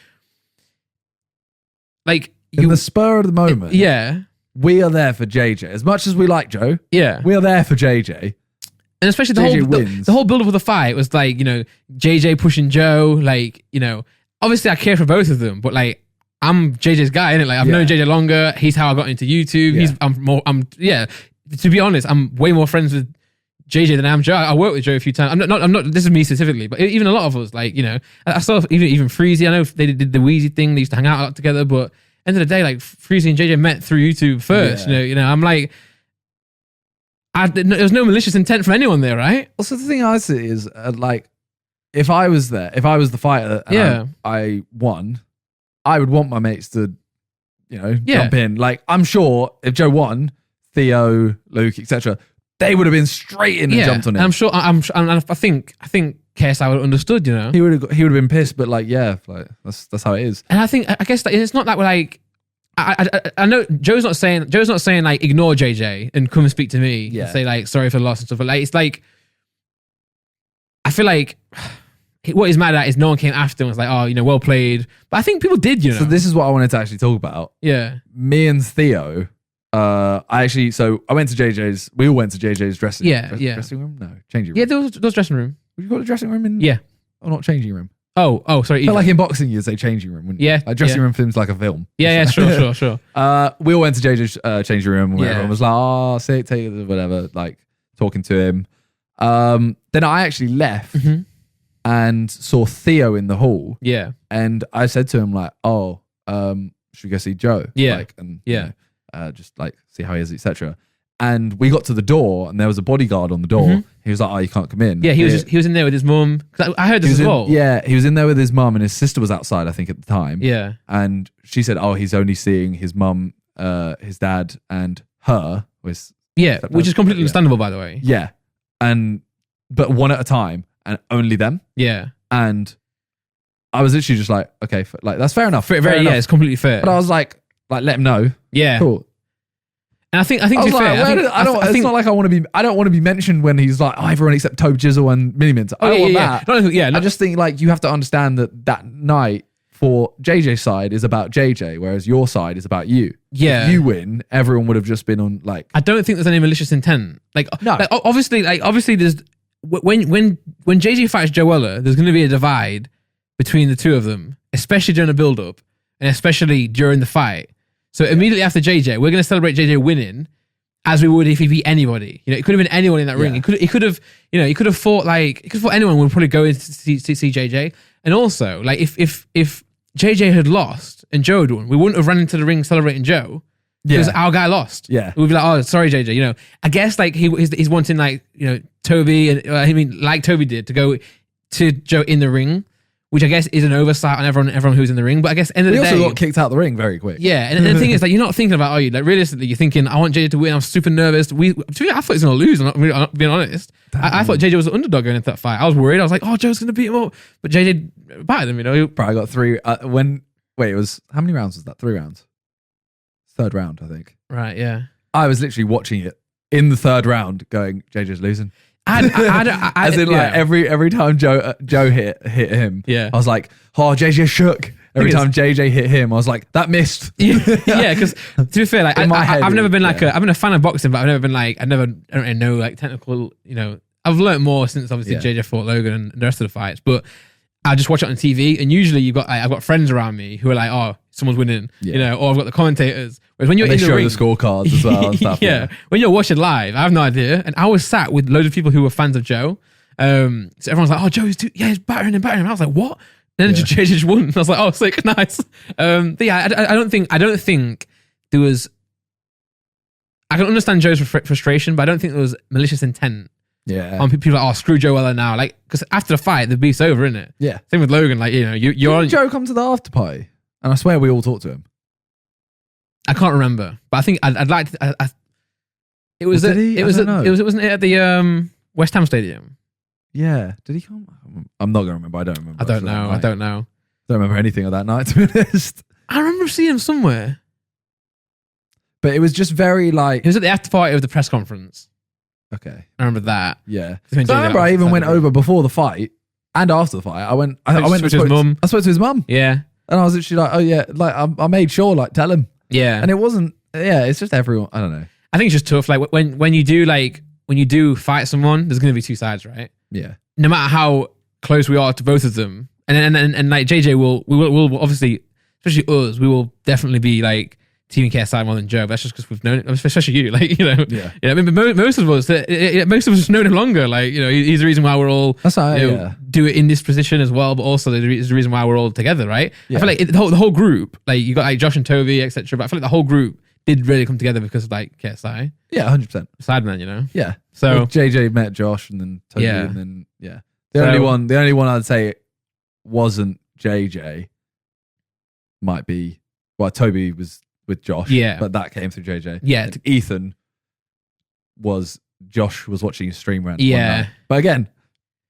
In the spur of the moment, we are there for JJ. As much as we like Joe, we are there for JJ. And especially the whole build-up of the fight was like, you know, JJ pushing Joe, like, you know, obviously I care for both of them, but like, I'm JJ's guy, innit? Like, I've known JJ longer. He's how I got into YouTube. To be honest, I'm way more friends with JJ than I am Joe. I worked with Joe a few times. I'm not, this is me specifically, but even a lot of us, like, you know, I saw even Freezy. I know they did the Wheezy thing. They used to hang out a lot together, but end of the day, like Freezy and JJ met through YouTube first. You know, I'm like, there was no malicious intent from anyone there, right? Also, the thing I see is like, if I was there, if I was the fighter and I won, I would want my mates to, you know, jump in. Like, I'm sure if Joe won, Theo, Luke, etc., they would have been straight in and jumped on him. I'm sure. I think KSI would have understood. You know, he would have been pissed, but like, like that's how it is. And I guess that it's not that we're like. I know Joe's not saying like ignore JJ and come and speak to me and say like sorry for the loss and stuff. But like, it's like, I feel like what he's mad at is no one came after him and was like, oh, you know, well played. But I think people did. You know. So this is what I wanted to actually talk about. Yeah. Me and Theo. I went to JJ's. We all went to JJ's dressing room. No, changing room. Yeah, there was dressing room. Would you call it dressing room? Or not changing room? Oh, sorry. But like in boxing, you'd say changing room, wouldn't you? Yeah. Like dressing room films like a film. Yeah, sure. We all went to JJ's changing room where everyone was like, oh, take it, whatever, like talking to him. Then I actually left and saw Theo in the hall. Yeah. And I said to him like, oh, should we go see Joe? Yeah. Like, and, you know, just like see how he is, etc. And we got to the door, and there was a bodyguard on the door. He was like, "Oh, you can't come in." Yeah, he was in there with his mum. I heard this as well. Yeah, he was in there with his mum, and his sister was outside, I think, at the time. Yeah, and she said, "Oh, he's only seeing his mum, his dad, and her." Which is completely understandable, by the way. Yeah, but one at a time, and only them. Yeah, and I was literally just like, "Okay, like that's fair enough." Fair enough. Yeah, it's completely fair. But I was like, let him know. Yeah, cool. And I think to be fair, it's not like I want to be. I don't want to be mentioned when he's like, oh, everyone except Tobe Jizzle and Mini Mint. I don't want that. I just think like you have to understand that night for JJ's side is about JJ, whereas your side is about you. Yeah, if you win, everyone would have just been on like. I don't think there's any malicious intent. Like, no. Like, obviously, there's when JJ fights Joe Weller, there's going to be a divide between the two of them, especially during the build-up and especially during the fight. So immediately after JJ, we're going to celebrate JJ winning as we would if he beat anybody. You know, it could have been anyone in that ring. He could have fought anyone. We'd probably go in to see JJ. And also, like if JJ had lost and Joe had won, we wouldn't have run into the ring celebrating Joe because our guy lost. Yeah, we'd be like, oh, sorry, JJ. You know, I guess like he's wanting like, you know, Toby and like Toby did to go to Joe in the ring which I guess is an oversight on everyone who's in the ring. But I guess end of the day, he also got kicked out the ring very quick. Yeah, and the thing is, like, you're not thinking about, are you? Like, realistically, you're thinking, I want JJ to win. I'm super nervous. I thought he was going to lose. I'm not being honest. I thought JJ was the underdog going into that fight. I was worried. I was like, oh, Joe's going to beat him up, but JJ battered him. You know, Bro, I got 3. It was how many rounds was that? 3 rounds. Third round, I think. Right. Yeah. I was literally watching it in the third round, going, JJ's losing. As in, like, every time Joe hit him, yeah, I was like, oh, JJ shook. Every time JJ hit him, I was like, that missed. Yeah, because to be fair, like, I've never been like I've been a fan of boxing, but I've never been like, I don't really know like technical, you know, I've learned more since obviously JJ fought Logan and the rest of the fights, but I just watch it on TV, and usually I've got friends around me who are like, oh, someone's winning, you know, or I've got the commentators. Whereas when you're in the ring, they show the scorecards as well and stuff. Yeah, when you're watching live, I have no idea, and I was sat with loads of people who were fans of Joe. So everyone's like, oh, Joe's he's battering him. I was like, what? And then JJ just won. I was like, oh, sick, nice. But yeah, I don't think there was. I can understand Joe's frustration, but I don't think there was malicious intent. Yeah. On people like, oh, screw Joe Weller now. Like, because after the fight, the beef's over, isn't it? Yeah. Same with Logan. Like, you know, you're on. Joe come to the after party? And I swear we all talked to him. I can't remember, but I think I'd like to. It was. It wasn't it at the West Ham Stadium? Yeah. Did he come? I'm not gonna remember. I don't remember. I don't know. I don't remember anything of that night, to be honest. I remember seeing him somewhere. But it was just very like. It was at the after party of the press conference. Okay. I remember that. Yeah. So I remember I even went over before the fight and after the fight. I went to his mum. I spoke to his mum. Yeah. And I was literally like, oh yeah, like I made sure, like, tell him. Yeah. And it wasn't, it's just everyone. I don't know. I think it's just tough. Like when you do fight someone, there's going to be two sides, right? Yeah. No matter how close we are to both of them. And like JJ will obviously, especially us, we will definitely be like, Team KSI more than Joe, but that's just because we've known it, especially you, like, you know. Yeah. I mean, but most of us have known him longer. Like, you know, he's the reason why we're all do it in this position as well, but also is the reason why we're all together, right? Yeah. I feel like the whole group, like you got like Josh and Toby, etc. But I feel like the whole group did really come together because of like KSI. Yeah, 100%. Sideman, you know. Yeah. So well, JJ met Josh and then Toby and then the only one I'd say wasn't JJ might be Toby was with Josh, but that came through JJ. Yeah, and Ethan Josh was watching his stream rant. Yeah, but again,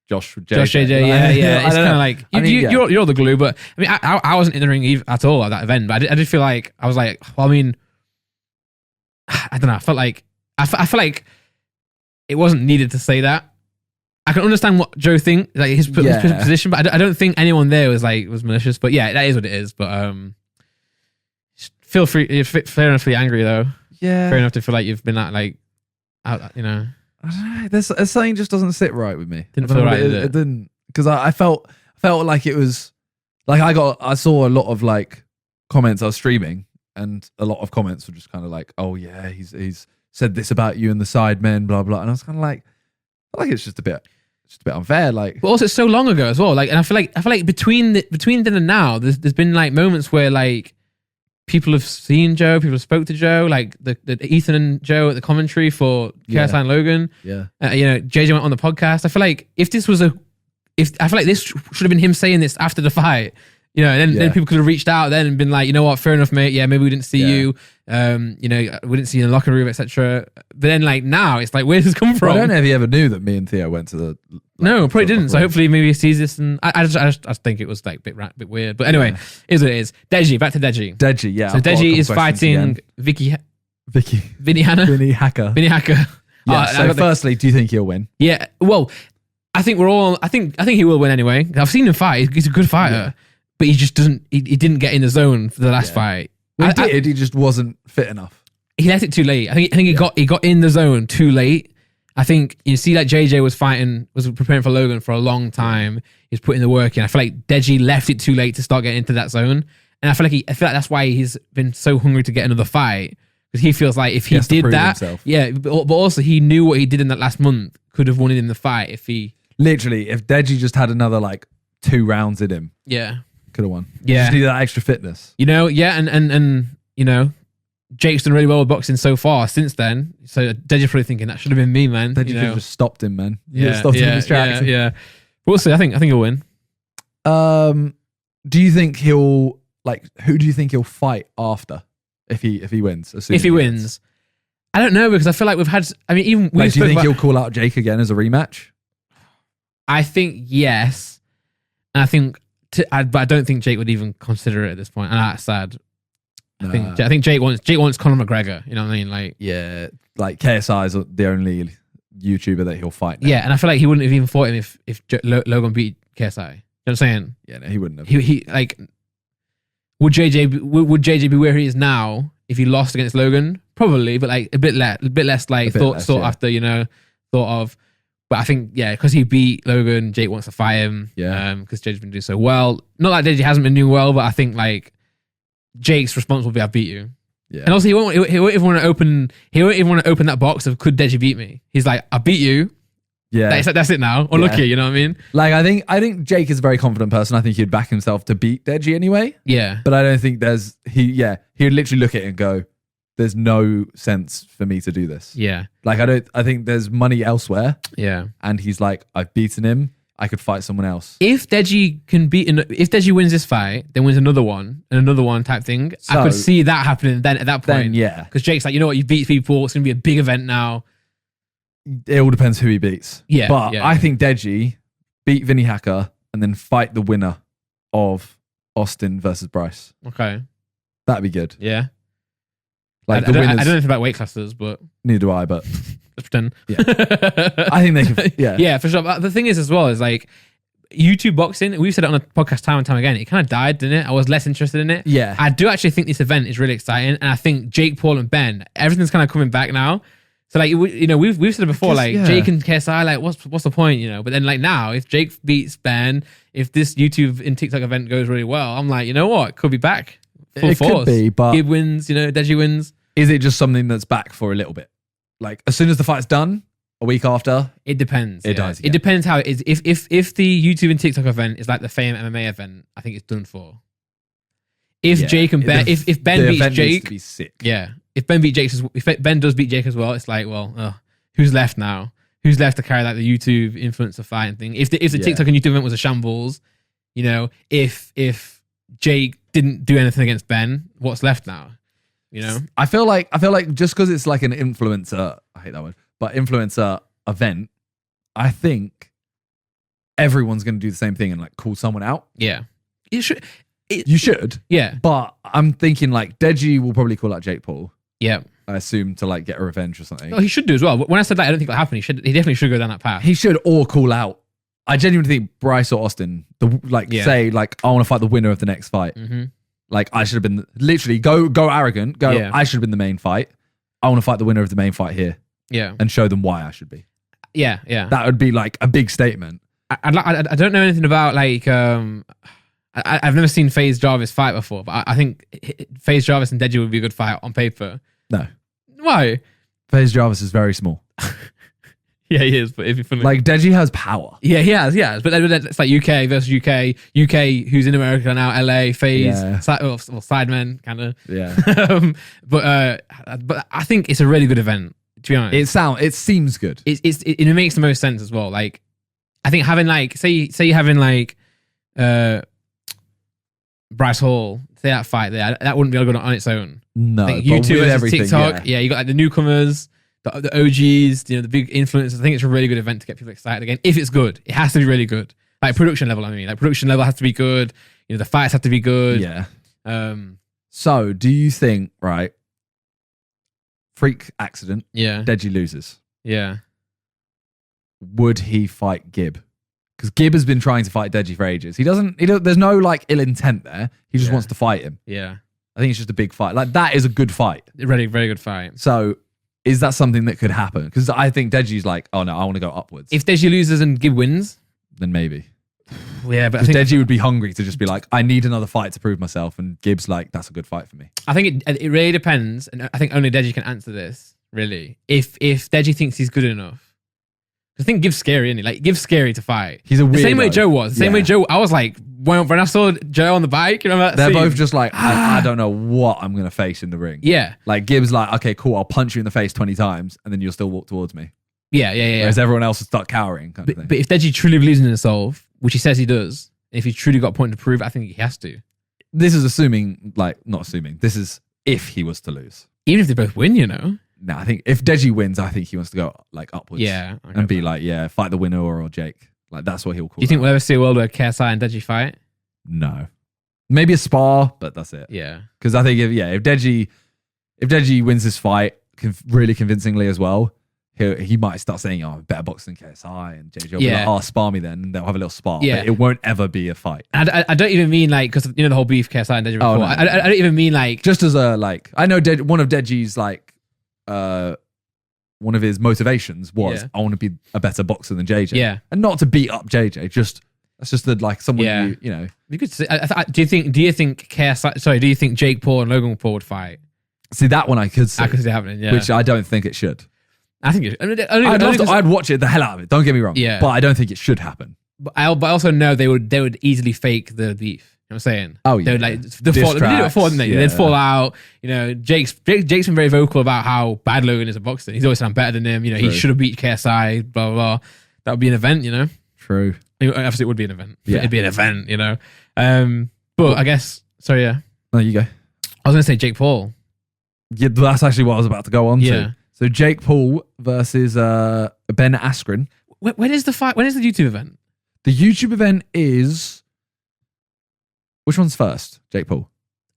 Josh with JJ. It's kind of like you're the glue. But I mean, I wasn't in the ring at all at that event. But I did feel like I was like, well, I mean, I don't know. I felt like it wasn't needed to say that. I can understand what Joe thinks, like his position, but I don't think anyone there was malicious. But yeah, that is what it is. But feel free, fair enough to be angry though. Yeah, fair enough to feel like you've been like, out, you know. I don't know. There's something just doesn't sit right with me. Didn't feel right. It didn't, because I felt like it was like I saw a lot of like comments. I was streaming, and a lot of comments were just kind of like, oh yeah, he's said this about you and the Sidemen, blah blah. And I was kind of like it's just a bit unfair. Like, but also it's so long ago as well. Like, and I feel like between then and now, there's been like moments where like. People have seen Joe. People have spoke to Joe, like the Ethan and Joe at the commentary for KSI and Logan. Yeah, you know, JJ went on the podcast. I feel like if this should have been him saying this after the fight, you know, and then people could have reached out then and been like, you know what, fair enough, mate. Yeah, maybe we didn't see you. You know, we didn't see you in the locker room, etc. But then like now, it's like, where does this come from? I don't know if he ever knew that me and Theo went to the. No, probably didn't. So hopefully maybe he sees this, and I just think it was like a bit weird. But anyway, is what it is. Deji, back to Deji. Deji, yeah. So Deji is fighting Vinny Hacker. Yeah. So firstly, do you think he'll win? Yeah. Well, I think he will win anyway. I've seen him fight. He's a good fighter, but he just doesn't. He didn't get in the zone for the last fight. Well, he just wasn't fit enough. He left it too late. I think he got in the zone too late. I think you see that JJ was preparing for Logan for a long time. He was putting the work in. I feel like Deji left it too late to start getting into that zone, and I feel like that's why he's been so hungry to get another fight, because he feels like if he did that, but also he knew what he did in that last month could have won it in the fight if Deji just had another like 2 rounds in him. Yeah, could have won. Yeah, just needed that extra fitness. You know, and you know. Jake's done really well with boxing so far since then. So Deji's probably thinking that should have been me, man. Deji could have just stopped him, man. Stopped him in his tracks. Yeah. We'll see. I think he'll win. Do you think he'll who do you think he'll fight after if he wins? If he wins, I don't know, because I feel like we've had. I mean, even do you think he'll call out Jake again as a rematch? I think yes, and I think, but I don't think Jake would even consider it at this point, and that's sad. I think Jake wants Conor McGregor. You know what I mean? Like, yeah, like KSI is the only YouTuber that he'll fight now. Yeah, and I feel like he wouldn't have even fought him if Logan beat KSI. You know what I'm saying? Yeah, no, he wouldn't have. He like, would JJ be where he is now if he lost against Logan? Probably, but like a bit less like thought after, you know, thought of. But I think, yeah, because he beat Logan, Jake wants to fight him. Yeah. Because JJ's been doing so well. Not that JJ hasn't been doing well, but I think like Jake's response will be, "I beat you." Yeah. And also, he won't even want to open that box of could Deji beat me. He's like, "I beat you." Yeah, that's it now. Unlucky, you know what I mean? Like, I think Jake is a very confident person. I think he'd back himself to beat Deji anyway. Yeah, but I don't think he would literally look at it and go, "There's no sense for me to do this." Yeah, like I think there's money elsewhere. Yeah, and he's like, "I've beaten him. I could fight someone else." If Deji wins this fight, then wins another one and another one type thing, I could see that happening then at that point. Then, yeah. Because Jake's like, you know what, you beat people, it's going to be a big event now. It all depends who he beats. Yeah. But I think Deji beat Vinny Hacker and then fight the winner of Austin versus Bryce. Okay. That'd be good. Yeah. Like I don't know anything about weight classes, but... Neither do I, but... Let's pretend. Yeah. I think they can... Yeah. Yeah, for sure. But the thing is as well, is like, YouTube boxing, we've said it on the podcast time and time again, it kind of died, didn't it? I was less interested in it. Yeah. I do actually think this event is really exciting, and I think Jake Paul and Ben, everything's kind of coming back now. So like, you know, we've said it before, Jake and KSI, like, what's the point, you know? But then like now, if Jake beats Ben, if this YouTube and TikTok event goes really well, I'm like, you know what? It could be back full force. Could be, but Gib wins, you know, Deji wins. Is it just something that's back for a little bit? Like, as soon as the fight's done, a week after? It depends. It dies again. It depends how it is. If the YouTube and TikTok event is like the Fame MMA event, I think it's done for. If Jake and Ben, if Ben beats Jake, needs to be sick. Yeah. If Ben does beat Jake as well, it's like, well, who's left now? Who's left to carry like the YouTube influencer fighting thing? If the TikTok and YouTube event was a shambles, you know, if Jake didn't do anything against Ben, what's left now? You know, I feel like just because it's like an influencer, I hate that word, but influencer event, I think everyone's going to do the same thing and like call someone out. Yeah, you should. Yeah, but I'm thinking like Deji will probably call out Jake Paul. Yeah, I assume to like get a revenge or something. Oh, he should do as well. When I said that, I don't think it'll happen. He definitely should go down that path. He should, or call out. I genuinely think Bryce or Austin, say like, I want to fight the winner of the next fight. Mm-hmm. Like, I should have been literally go arrogant. I should have been the main fight. I want to fight the winner of the main fight here. Yeah, and show them why I should be. Yeah. That would be like a big statement. I don't know anything about like I've never seen FaZe Jarvis fight before, but I think FaZe Jarvis and Deji would be a good fight on paper. No, why? FaZe Jarvis is very small. Yeah, he is, but it'd be funny. Like, Deji has power. Yeah, he has. But it's like UK versus UK. UK, who's in America now, LA, FaZe, Sidemen, kind of. Yeah. But I think it's a really good event, to be honest. It seems good. It makes the most sense as well. Like, I think having like, say you're having like Bryce Hall, say that fight there, that wouldn't be good on its own. No, I think YouTube versus TikTok. Yeah, you got like the newcomers, the OGs, you know, the big influencers. I think it's a really good event to get people excited again. If it's good, it has to be really good. Like production level, production level has to be good. You know, the fights have to be good. Yeah. So, do you think, right? Freak accident. Yeah. Deji loses. Yeah. Would he fight Gib? Because Gib has been trying to fight Deji for ages. He doesn't. There's no like ill intent there. He just wants to fight him. Yeah. I think it's just a big fight. Like, that is a good fight. Really, very good fight. So, is that something that could happen? Because I think Deji's like, oh no, I want to go upwards. If Deji loses and Gib wins, then maybe. Yeah, but I think Deji would be hungry to just be like, I need another fight to prove myself, and Gib's like, that's a good fight for me. I think it really depends, and I think only Deji can answer this. Really, if Deji thinks he's good enough. I think Gib's scary, isn't he? Like, Gib's scary to fight. He's a weirdo. The same way Joe was. The same way Joe, I was like, when I saw Joe on the bike, you know that they're scene? both just like, I don't know what I'm going to face in the ring. Yeah. Like, Gib's like, okay, cool, I'll punch you in the face 20 times, and then you'll still walk towards me. Yeah. Whereas everyone else will start cowering. But if Deji truly believes in himself, which he says he does, If he's truly got a point to prove, I think he has to. This is assuming, not assuming. This is if he was to lose. Even if they both win, No, I think if Deji wins, I think he wants to go upwards. Yeah. And be fight the winner or Jake. That's what he'll call. Do you think we'll ever see a world where KSI and Deji fight? No. Maybe a spar, but that's it. Yeah. Because I think if Deji wins this fight really convincingly as well, he might start saying, "Oh, I'm better boxer than KSI," and JJ will be like, "Oh, spar me then." And they'll have a little spar. Yeah. But it won't ever be a fight. I don't even mean because the whole beef KSI and Deji before. No. I don't even mean just as a I know one of Deji's one of his motivations was I want to be a better boxer than JJ. Yeah. And not to beat up JJ. That's just someone you know. You could say, do you think KSI? Sorry, do you think Jake Paul and Logan Paul would fight? See, that one I could see. I could see it happening. Yeah. Which I don't think it should. I think it should. I'd watch it the hell out of it. Don't get me wrong. Yeah. But I don't think it should happen. But I also know they would easily fake the beef. You know what I'm saying? Oh yeah. They would they did it before, didn't they? Yeah. They'd fall out. Jake's been very vocal about how bad Logan is a boxer. He's always said I'm better than him. He should have beat KSI. Blah blah blah. That would be an event. True. Obviously, it would be an event. Yeah. It'd be an event. But I guess. Sorry. Yeah. No, you go. I was going to say Jake Paul. Yeah, that's actually what I was about to go on to. So Jake Paul versus Ben Askren. When is the fight? When is the YouTube event? The YouTube event is... Which one's first? Jake Paul?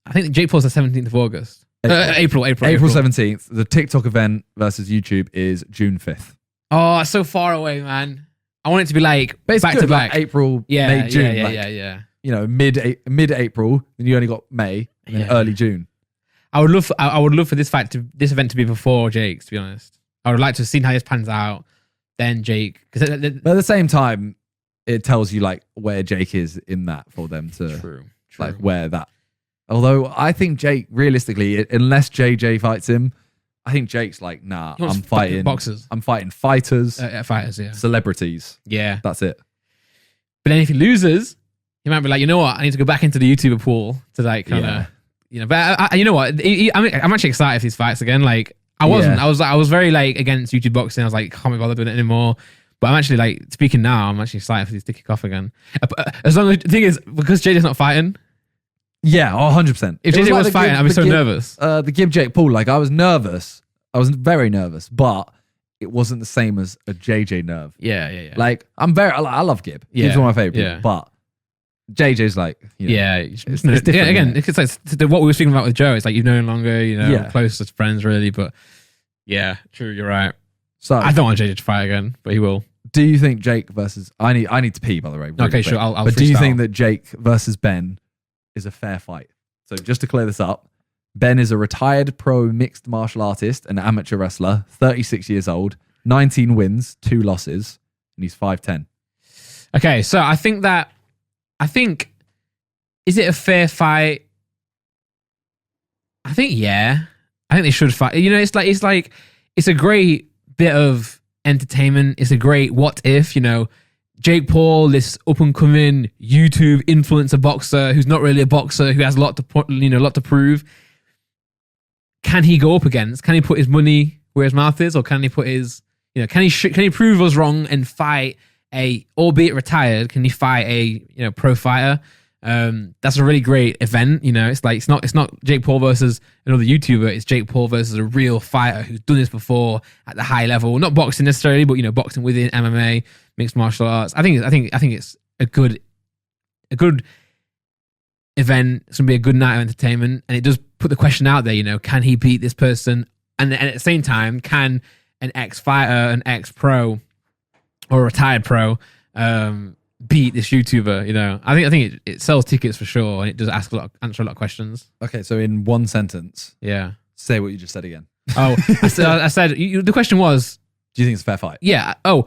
I think Jake Paul's the 17th of August. April 17th. The TikTok event versus YouTube is June 5th. Oh, it's so far away, man. I want it to be back to back. April, May, June. Yeah. Mid-April, then you only got May, and then early June. I would love for this event to be before Jake's, to be honest. I would like to have seen how this pans out, then Jake. But at the same time, it tells you where Jake is in that for them to True. Where that. Although I think Jake, realistically, unless JJ fights him, I think Jake's nah, I'm fighting boxers. I'm fighting fighters. Fighters, yeah. Celebrities. Yeah. That's it. But then if he loses, he might be you know what? I need to go back into the YouTuber pool to but you know what? I'm actually excited for these fights again. I wasn't. Yeah. I was very against YouTube boxing. I was can't be bothered doing it anymore. But I'm actually speaking now. I'm actually excited for these to kick off again. As long as the thing is because JJ's not fighting. Yeah, 100%. If JJ was fighting, I'd be so nervous. The Give Jake Paul, I was nervous. I was very nervous, but it wasn't the same as a JJ nerve. Yeah. I love Gib. Yeah. Gib's one of my favorites. Yeah. But JJ's it's different. Again, it's what we were speaking about with Joe. It's you're no longer, close as friends really. But yeah, true. You're right. So I don't want JJ to fight again, but he will. Do you think Jake versus? I need to pee, by the way. Really okay, sure. I'll but do you think that Jake versus Ben is a fair fight? So just to clear this up, Ben is a retired pro mixed martial artist and amateur wrestler, 36 years old, 19 wins, 2 losses, and he's 5'10". Okay, so I think is it a fair fight? I think yeah. I think they should fight. It's a great bit of entertainment. It's a great what if, Jake Paul, this up and coming YouTube influencer boxer who's not really a boxer, who has a lot to prove. Can he go up against? Can he put his money where his mouth is, or can he put his, can he prove us wrong and fight albeit retired? Can he fight a pro fighter? That's a really great event. It's not Jake Paul versus another YouTuber. It's Jake Paul versus a real fighter who's done this before at the high level, not boxing necessarily, but boxing within MMA, mixed martial arts. I think it's a good event. It's gonna be a good night of entertainment, and it does put the question out there. Can he beat this person? And at the same time, can an ex-fighter, an ex-pro, or a retired pro beat this YouTuber? I think it sells tickets for sure, and it does answer a lot of questions. Okay, so in one sentence, say what you just said again. Oh, I said the question was, do you think it's a fair fight? Yeah. Oh,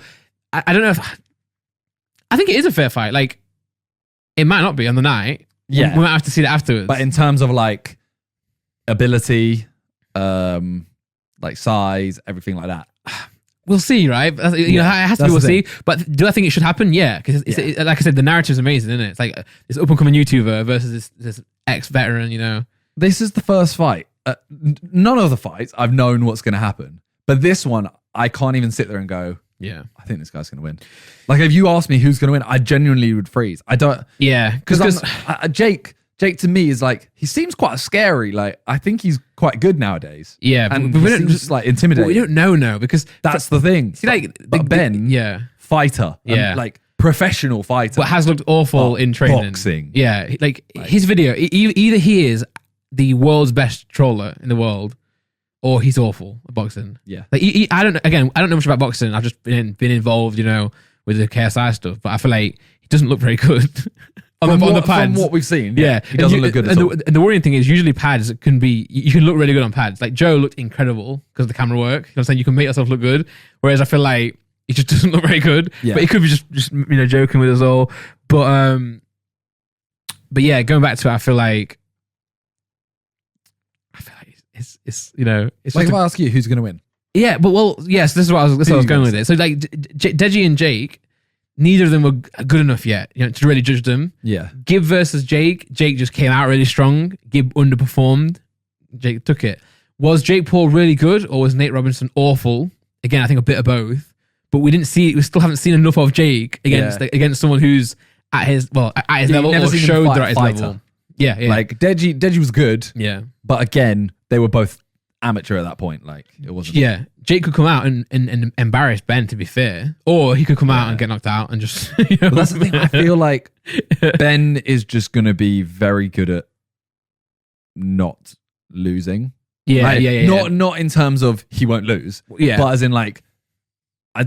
I don't know if I think it is a fair fight. It might not be on the night. Yeah, we might have to see that afterwards. But in terms of ability, size, everything like that. We'll see, right? It has to be. We'll see. But do I think it should happen? Yeah, because like I said, the narrative is amazing, isn't it? It's this up and coming YouTuber versus this ex veteran. This is the first fight. None of the fights I've known what's going to happen, but this one I can't even sit there and go, Yeah. I think this guy's going to win. Like, if you ask me who's going to win, I genuinely would freeze. I don't. Yeah. Because Jake to me is like, he seems quite scary. Like, I think he's quite good nowadays. Yeah. And we don't just like intimidating. We don't know now because that's the thing. See, like, but Ben, fighter. Yeah. Like, professional fighter. But has looked awful in training. Boxing. Yeah. Like his video, either he is the world's best troller in the world, or he's awful at boxing. Yeah. Like I don't know much about boxing. I've just been involved, with the KSI stuff. But I feel like he doesn't look very good on the pads. From what we've seen, yeah, he doesn't look good at all. And the worrying thing is, usually pads you can look really good on pads. Like Joe looked incredible because of the camera work. You know what I'm saying? You can make yourself look good. Whereas I feel like he just doesn't look very good. Yeah. But he could be just joking with us all. But yeah, going back to it, I feel like it's like, if I ask you who's going to win. Yeah, but yes, this is what I was going with it. So like Deji and Jake, neither of them were good enough yet, to really judge them. Yeah. Gibb versus Jake just came out really strong. Gibb underperformed. Jake took it. Was Jake Paul really good, or was Nate Robinson awful? Again, I think a bit of both. But we still haven't seen enough of Jake against someone who's at his level, or showed they're at his level. Yeah. Like Deji was good. Yeah. But again, they were both amateur at that point. Like, it wasn't. Yeah. Jake could come out and embarrass Ben, to be fair, or he could come out and get knocked out and just. But that's the thing. I feel like Ben is just going to be very good at not losing. Yeah, like, not in terms of he won't lose. Yeah. But as in, like, I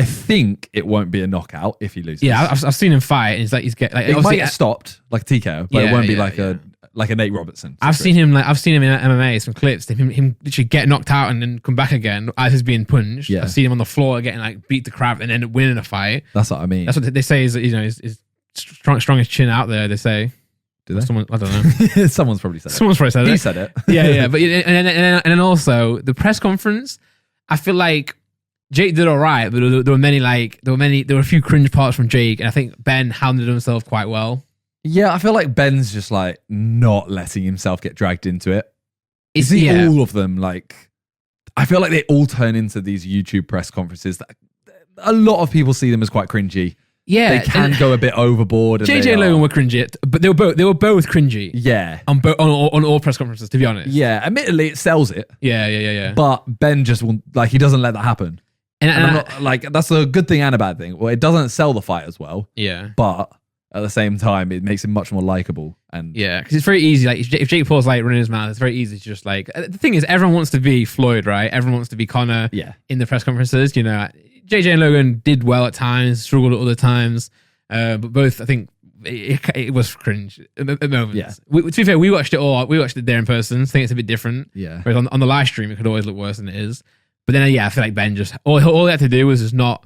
think it won't be a knockout if he loses. Yeah, I've seen him fight, and it might get stopped like a TKO, but it won't be like a Nate Robertson. I've seen him in MMA, some clips, him literally get knocked out and then come back again as he's being punched. Yeah. I've seen him on the floor getting like beat to crap and end up winning a fight. That's what I mean. That's what they say is that, is strongest chin out there. They say. Do they? Someone, I don't know. Someone's probably said it. Someone's probably said it. He said it. Yeah. But and then also the press conference, I feel like Jake did all right, but there were a few cringe parts from Jake, and I think Ben handled himself quite well. Yeah, I feel like Ben's just like not letting himself get dragged into it. All of them, like, I feel like they all turn into these YouTube press conferences that a lot of people see them as quite cringy. Yeah, they can go a bit overboard. JJ and Logan were cringy, but they were both cringy. Yeah, on all press conferences, to be honest. Yeah, admittedly, it sells it. Yeah. But Ben just he doesn't let that happen. And I'm not, like, that's a good thing and a bad thing. Well, it doesn't sell the fight as well. Yeah, but at the same time, it makes him much more likable. And yeah, because it's very easy. Like, if Jake Paul's like running his mouth, it's very easy to just like. The thing is, everyone wants to be Floyd, right? Everyone wants to be Conor. Yeah. In the press conferences, JJ and Logan did well at times, struggled at other times, but both, I think, it was cringe at moments. Yeah. To be fair, we watched it there in person. So I think it's a bit different. Yeah. Whereas on the live stream, it could always look worse than it is. But then, I feel like Ben just all he had to do was just not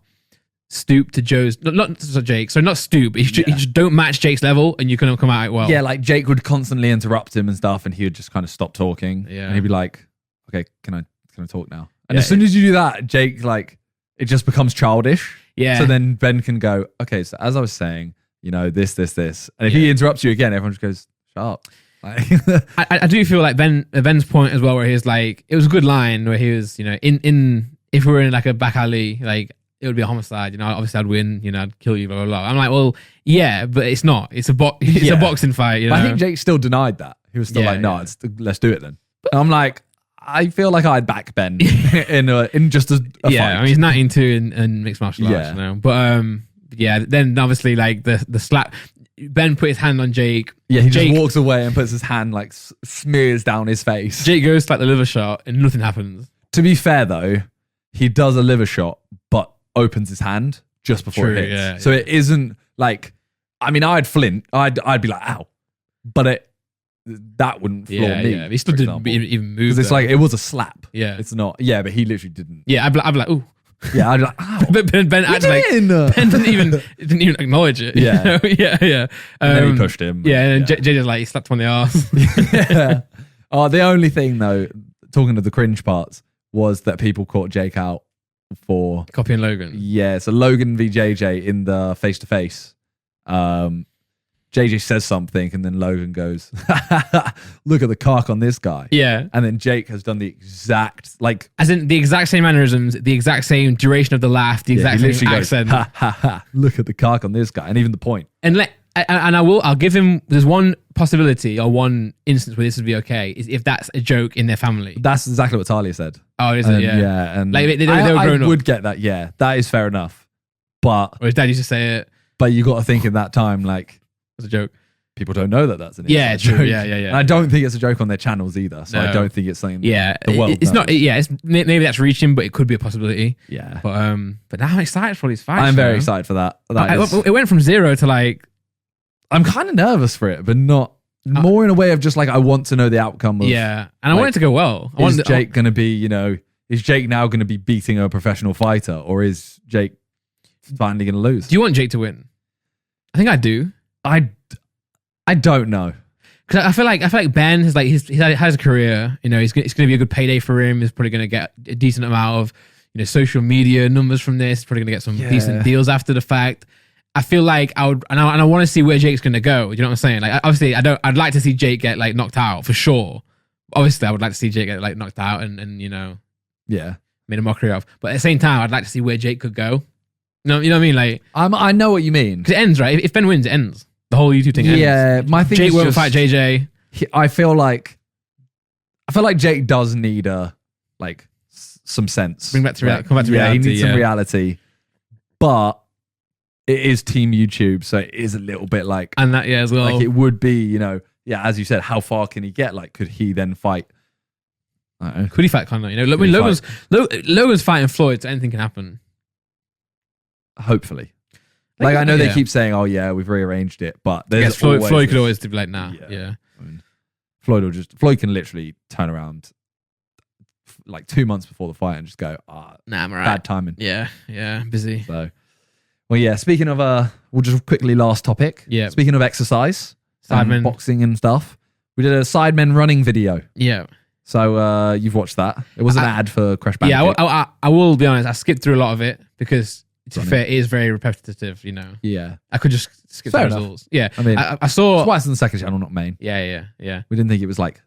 stoop to Joe's, not Jake. So not stoop. You just don't match Jake's level, and you couldn't come out well. Yeah, like Jake would constantly interrupt him and stuff, and he would just kind of stop talking. Yeah, and he'd be like, "Okay, can I talk now?" And as soon as you do that, Jake, like, it just becomes childish. Yeah. So then Ben can go, "Okay, so as I was saying, this, and if he interrupts you again, everyone just goes, "Shut up." I do feel like Ben's point as well, where he was like, it was a good line where he was, in if we were in like a back alley, like, it would be a homicide, obviously I'd win, I'd kill you, blah, blah, blah. I'm like, well, yeah, but it's not. It's a boxing fight, But I think Jake still denied that. He was still let's do it then. And I'm like, I feel like I'd back Ben in just a fight. I mean, he's 19 in mixed martial arts, But then obviously, like, the slap. Ben put his hand on Jake. Yeah, he just walks away and puts his hand, like, smears down his face. Jake goes to, like, the liver shot and nothing happens. To be fair, though, he does a liver shot, but opens his hand just before it hits. Yeah, so it isn't like, I mean, I'd flint. I'd be like, ow. But that wouldn't floor me. Yeah, he still didn't even move. Because it's like, it was a slap. Yeah. It's not. Yeah, but he literally didn't. Yeah, I'd be like, ooh. Yeah, I'd be like, ow. But Ben actually, Ben didn't even acknowledge it. Yeah. Yeah. And then he pushed him. Yeah, and JJ's like, he slapped him on the arse. Yeah. Oh, the only thing, though, talking to the cringe parts, was that people caught Jake out for copying Logan. Yeah, so Logan v JJ in the face-to-face. JJ says something, and then Logan goes, "Look at the cock on this guy." Yeah. And then Jake has done the exact, like, as in the exact same mannerisms, the exact same duration of the laugh, the exact he same literally accent. goes, "Ha ha ha! Look at the cock on this guy," and even the point. And I'll give him. There's one possibility or one instance where this would be okay is if that's a joke in their family. That's exactly what Talia said. Oh, is it? Yeah. Yeah, and Like they were grown I up. would get that. Yeah, that is fair enough. But Or his dad used to say it you got to think in that time, like, as a joke. people don't know that that's an Yeah, inside true. joke. Yeah. And I don't think it's a joke on their channels either. So I No. don't think it's something. Yeah, the world it's not. knows. Yeah, maybe that's reaching, but it could be a possibility. Yeah, But now I'm excited for these fights. I'm very man. excited for that. It went from 0 to like. I'm kind of nervous for it, but not more in a way of just like I want to know the outcome of. Yeah, and I want it to go well. Is Jake going to be, is Jake now going to be beating a professional fighter, or is Jake finally going to lose? Do you want Jake to win? I think I do. I don't know. Because I feel like Ben has like he has a career. It's going to be a good payday for him. He's probably going to get a decent amount of social media numbers from this. He's probably going to get some decent deals after the fact. I feel like I would, and I want to see where Jake's going to go. You know what I'm saying? Like, obviously, I'd like to see Jake get like knocked out for sure. Obviously, I would like to see Jake get like knocked out and Yeah, made a mockery of. But at the same time, I'd like to see where Jake could go. You know what I mean? Like, I know what you mean. because it ends right. If Ben wins, it ends. The whole YouTube thing ends. Yeah, my thing Jake is won't just, fight JJ. I feel like Jake does need some sense. Come back to reality. Yeah, he needs some reality, but it is Team YouTube, so it is a little bit like, And that as well. like it would be, as you said, how far can he get? Like, could he then fight? I don't know. Could he fight Conor? When Logan's fighting Floyd, so anything can happen. Hopefully. Like, I know they keep saying, "Oh yeah, we've rearranged it," but there's Floyd always could always be like, "Nah, yeah." I mean, Floyd can literally turn around like 2 months before the fight and just go, Nah, I'm alright. bad timing. Yeah, busy. So, well, yeah. Speaking of, we'll just quickly last topic. Yeah. Speaking of exercise, Sidemen. boxing and stuff, we did a Sidemen running video. Yeah, So you've watched that? It was an ad for Crash Bandicoot. yeah. I will be honest. I skipped through a lot of it because, to be fair, it is very repetitive. Yeah. I could just skip Fair the enough. results. Yeah, I mean, I saw. twice on the second channel, not main. Yeah. We didn't think it was like.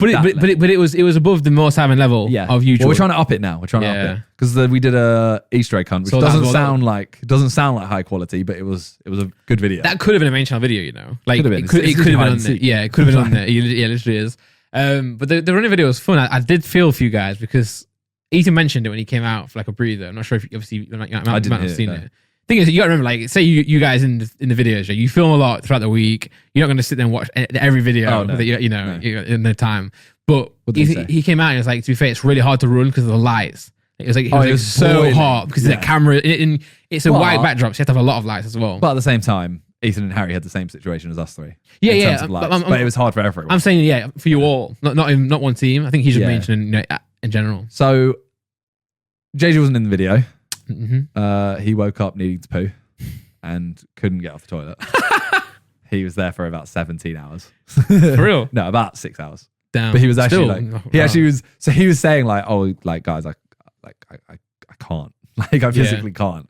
But it was above the more Simon level of YouTube. Well, we're trying to up it now. We're trying to up it because we did a Easter egg hunt, which doesn't sound like high quality, but it was a good video. That could have been a main channel video, Like Could have been. it could have been on there. Yeah, it could have been on there. Right. Yeah, it literally is. But the running video was fun. I did feel for you guys because Ethan mentioned it when he came out for like a breather. I'm not sure if obviously you might not have seen it. Thing is, you got to remember, like, say you guys in the videos, you film a lot throughout the week. You're not going to sit there and watch every video No. in the time. But What did he say? he came out and was like, to be fair, it's really hard to run because of the lights. It was it was so boiling. hot because the camera. It's a But- wide backdrop, so you have to have a lot of lights as well. But at the same time, Ethan and Harry had the same situation as us three. Yeah, in yeah, terms of lights. but But it was hard for everyone. I'm saying, for you all, not one team. I think he's just mentioning in general. So JJ wasn't in the video. Mm-hmm. He woke up needing to poo and couldn't get off the toilet. He was there for about 17 hours. For real? No, about 6 hours. Damn. But he was actually Still, he was saying like, "Oh, like guys, I can't. Like I physically can't."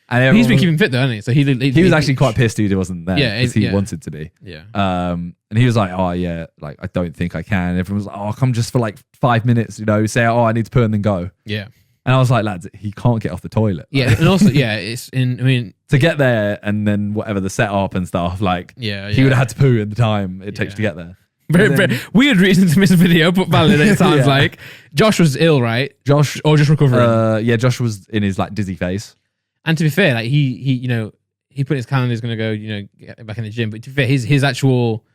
And he's been keeping fit though, hasn't he? So he was actually quite pissed he wasn't there Yeah, because he yeah. wanted to be. Yeah. And he was like, "Oh yeah, like I don't think I can." And everyone was like, "Oh, come just for like 5 minutes, say, oh, I need to poo and then go." Yeah. And I was like, lads, he can't get off the toilet. Yeah, and also, it's in. I mean, To get there and then whatever the setup and stuff, like he would have had to poo in the time it takes to get there. very weird reason to miss a video, but valid. It sounds like Josh was ill, right? Josh, Or just recovering. Josh was in his like dizzy phase. And to be fair, like he put in his calendar, he's going to go, get back in the gym. But to be fair, his actual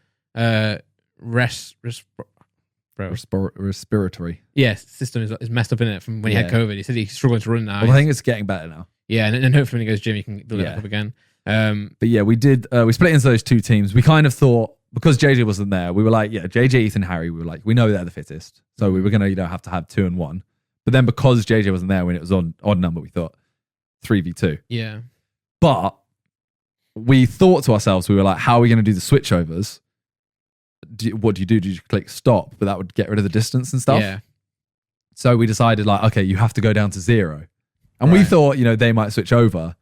Respiratory. system is messed up in it from when he had COVID. He said he's struggling to run now. Well, I think it's getting better now. Yeah, and hopefully when he goes gym, he can build it back up again. But yeah, we did. We split into those two teams. We kind of thought because JJ wasn't there, we were like, yeah, JJ, Ethan, Harry. We were like, we know they're the fittest, so we were gonna have to have 2 and 1. But then because JJ wasn't there when it was on odd number, we thought 3v2. Yeah. But we thought to ourselves, we were like, how are we going to do the switchovers? What do you do? Do you click stop? But that would get rid of the distance and stuff. Yeah. So we decided like, okay, you have to go down to 0. And we thought, they might switch over.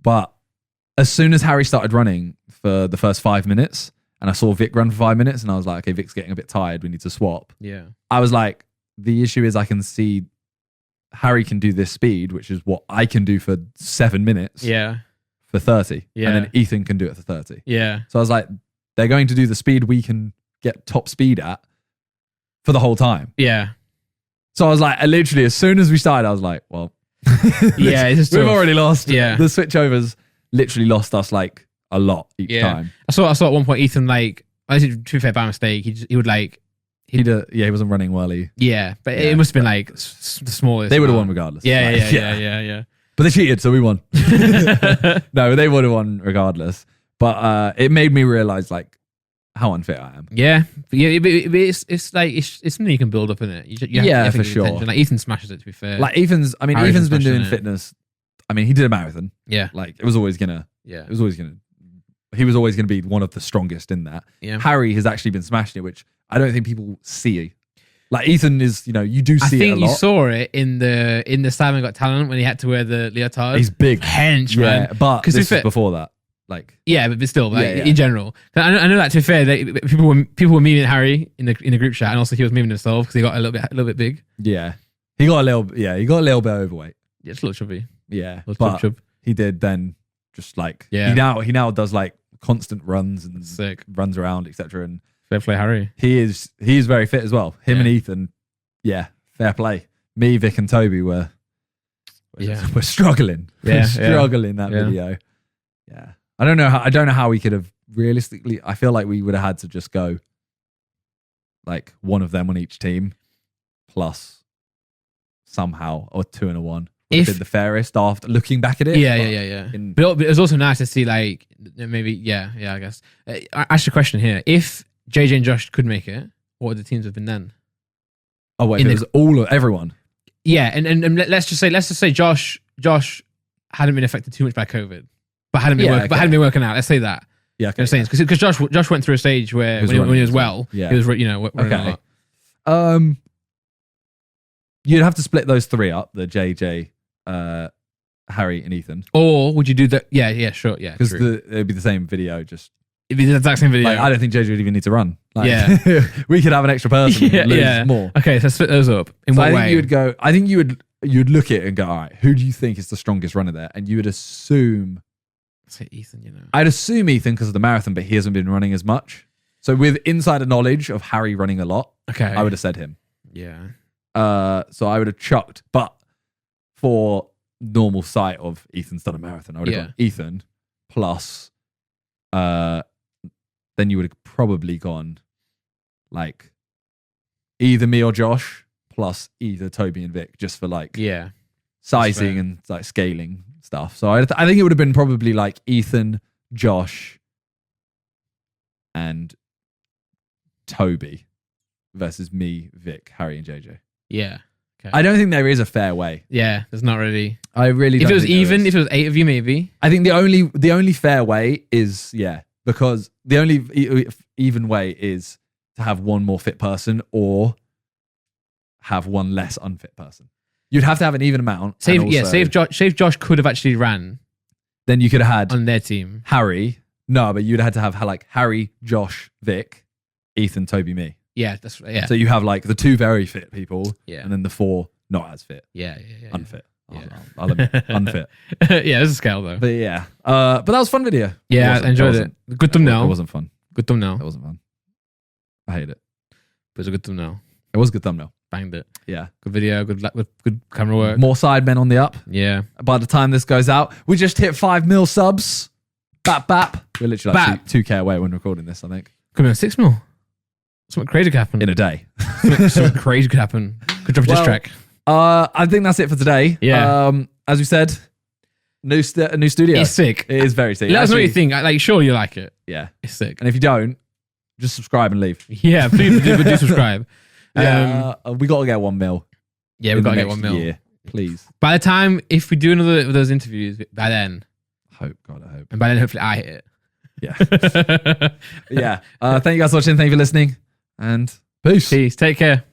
But as soon as Harry started running for the first 5 minutes, and I saw Vic run for 5 minutes, and I was like, okay, Vic's getting a bit tired. We need to swap. Yeah. I was like, the issue is I can see Harry can do this speed, which is what I can do for 7 minutes. Yeah. For 30. Yeah. And then Ethan can do it for 30. Yeah. So I was like, they're going to do the speed we can get top speed at for the whole time. Yeah. So I was like, literally, as soon as we started, I was like, well, yeah, it's just we've tough. already lost. Yeah. The switchovers literally lost us like a lot each time. I saw at one point Ethan, like, I think, to be fair, by mistake, he would like, He wasn't running well. It must have been like the smallest. They would have won regardless. Yeah. But they cheated, so we won. No, they would have won regardless. But it made me realize like how unfit I am. Yeah, it's like it's something you can build up in it. You have for sure. attention. Like Ethan smashes it. To be fair, Like Ethan's been doing fitness. I mean, he did a marathon. Yeah, like he was always gonna be one of the strongest in that. Yeah, Harry Harry has actually been smashing it, which I don't think people see. Like Ethan is, you do see it a lot. I think you saw it in the Simon Got Talent when he had to wear the leotard. He's big, hench, man. Yeah, but this is before that. Like, yeah, but still, in general, I know that. To be fair, people were memeing Harry in the group chat, and also he was memeing himself because he got a little bit big. Yeah, he got a little bit overweight. Yeah, just a little chubby. Yeah, but he did then just like he now does like constant runs and runs around, etc. And fair play, Harry. He's very fit as well. Him and Ethan, fair play. Me, Vic, and Toby were struggling. Yeah, struggling that video. Yeah. I don't know how we could have realistically. I feel like we would have had to just go like one of them on each team, plus somehow or 2 and a 1. If did the fairest after looking back at it. Yeah. But it was also nice to see like maybe I guess. I asked a question here: if JJ and Josh could make it, what would the teams have been then? Oh wait, it was everyone. Yeah, and let's just say Josh hadn't been affected too much by COVID. But hadn't been working out. Let's say that. Yeah, okay. Because Josh went through a stage where when he was well, he was running a lot. You'd have to split those 3 up: the JJ, Harry, and Ethan. Or would you do that? Yeah, sure, yeah. Because it'd be the same video. It'd be the exact same video. Like, I don't think JJ would even need to run. Like, we could have an extra person. And lose more. Okay, so split those up. In what way? I think you'd look at it and go, all right, who do you think is the strongest runner there? And you would assume. Say Ethan, I'd assume Ethan because of the marathon, but he hasn't been running as much. So with insider knowledge of Harry running a lot, I would have said him. Yeah. So I would have chucked, but for normal sight of Ethan's done a marathon, I would have gone Ethan plus. Then you would have probably gone like either me or Josh plus either Toby and Vic, just for like sizing and like scaling stuff. So I think it would have been probably like Ethan, Josh, and Toby versus me, Vic, Harry, and JJ. Yeah. Okay. I don't think there is a fair way. Yeah, there's not really. I really. If it was even, if it was 8 of you, maybe. I think the only fair way is because the only even way is to have one more fit person or have one less unfit person. You'd have to have an even amount. Say if Josh could have actually ran, then you could have had on their team Harry. No, but you'd have to have like Harry, Josh, Vic, Ethan, Toby, me. Yeah, that's right. So you have like the 2 very fit people, and then the 4 not as fit. Unfit. I'll admit, unfit. Yeah, there's a scale though. But but that was a fun video. Yeah, I enjoyed it. Good thumbnail. It wasn't fun. Good thumbnail. It wasn't fun. I hate it. But it was a good thumbnail. It was a good thumbnail. Banged it. Yeah. Good video, good camera work. More Sidemen on the up. Yeah. By the time this goes out, we just hit 5 mil subs. Bap. We're literally like 2K away when recording this, I think. Could be on 6 mil. Something crazy could happen. In a day. something crazy could happen. Could drop a diss track. I think that's it for today. Yeah. As we said, a new studio. It's sick. It is very sick. Let us know what you think. Like, sure you like it. Yeah. It's sick. And if you don't, just subscribe and leave. Yeah, please do subscribe. We got to get 1 mil. Yeah, we got to get 1 mil. Year, please. By the time, if we do another of those interviews, by then. I hope. And by then, hopefully I hit it. Yeah. Yeah. Thank you guys for watching. Thank you for listening. And peace. Take care.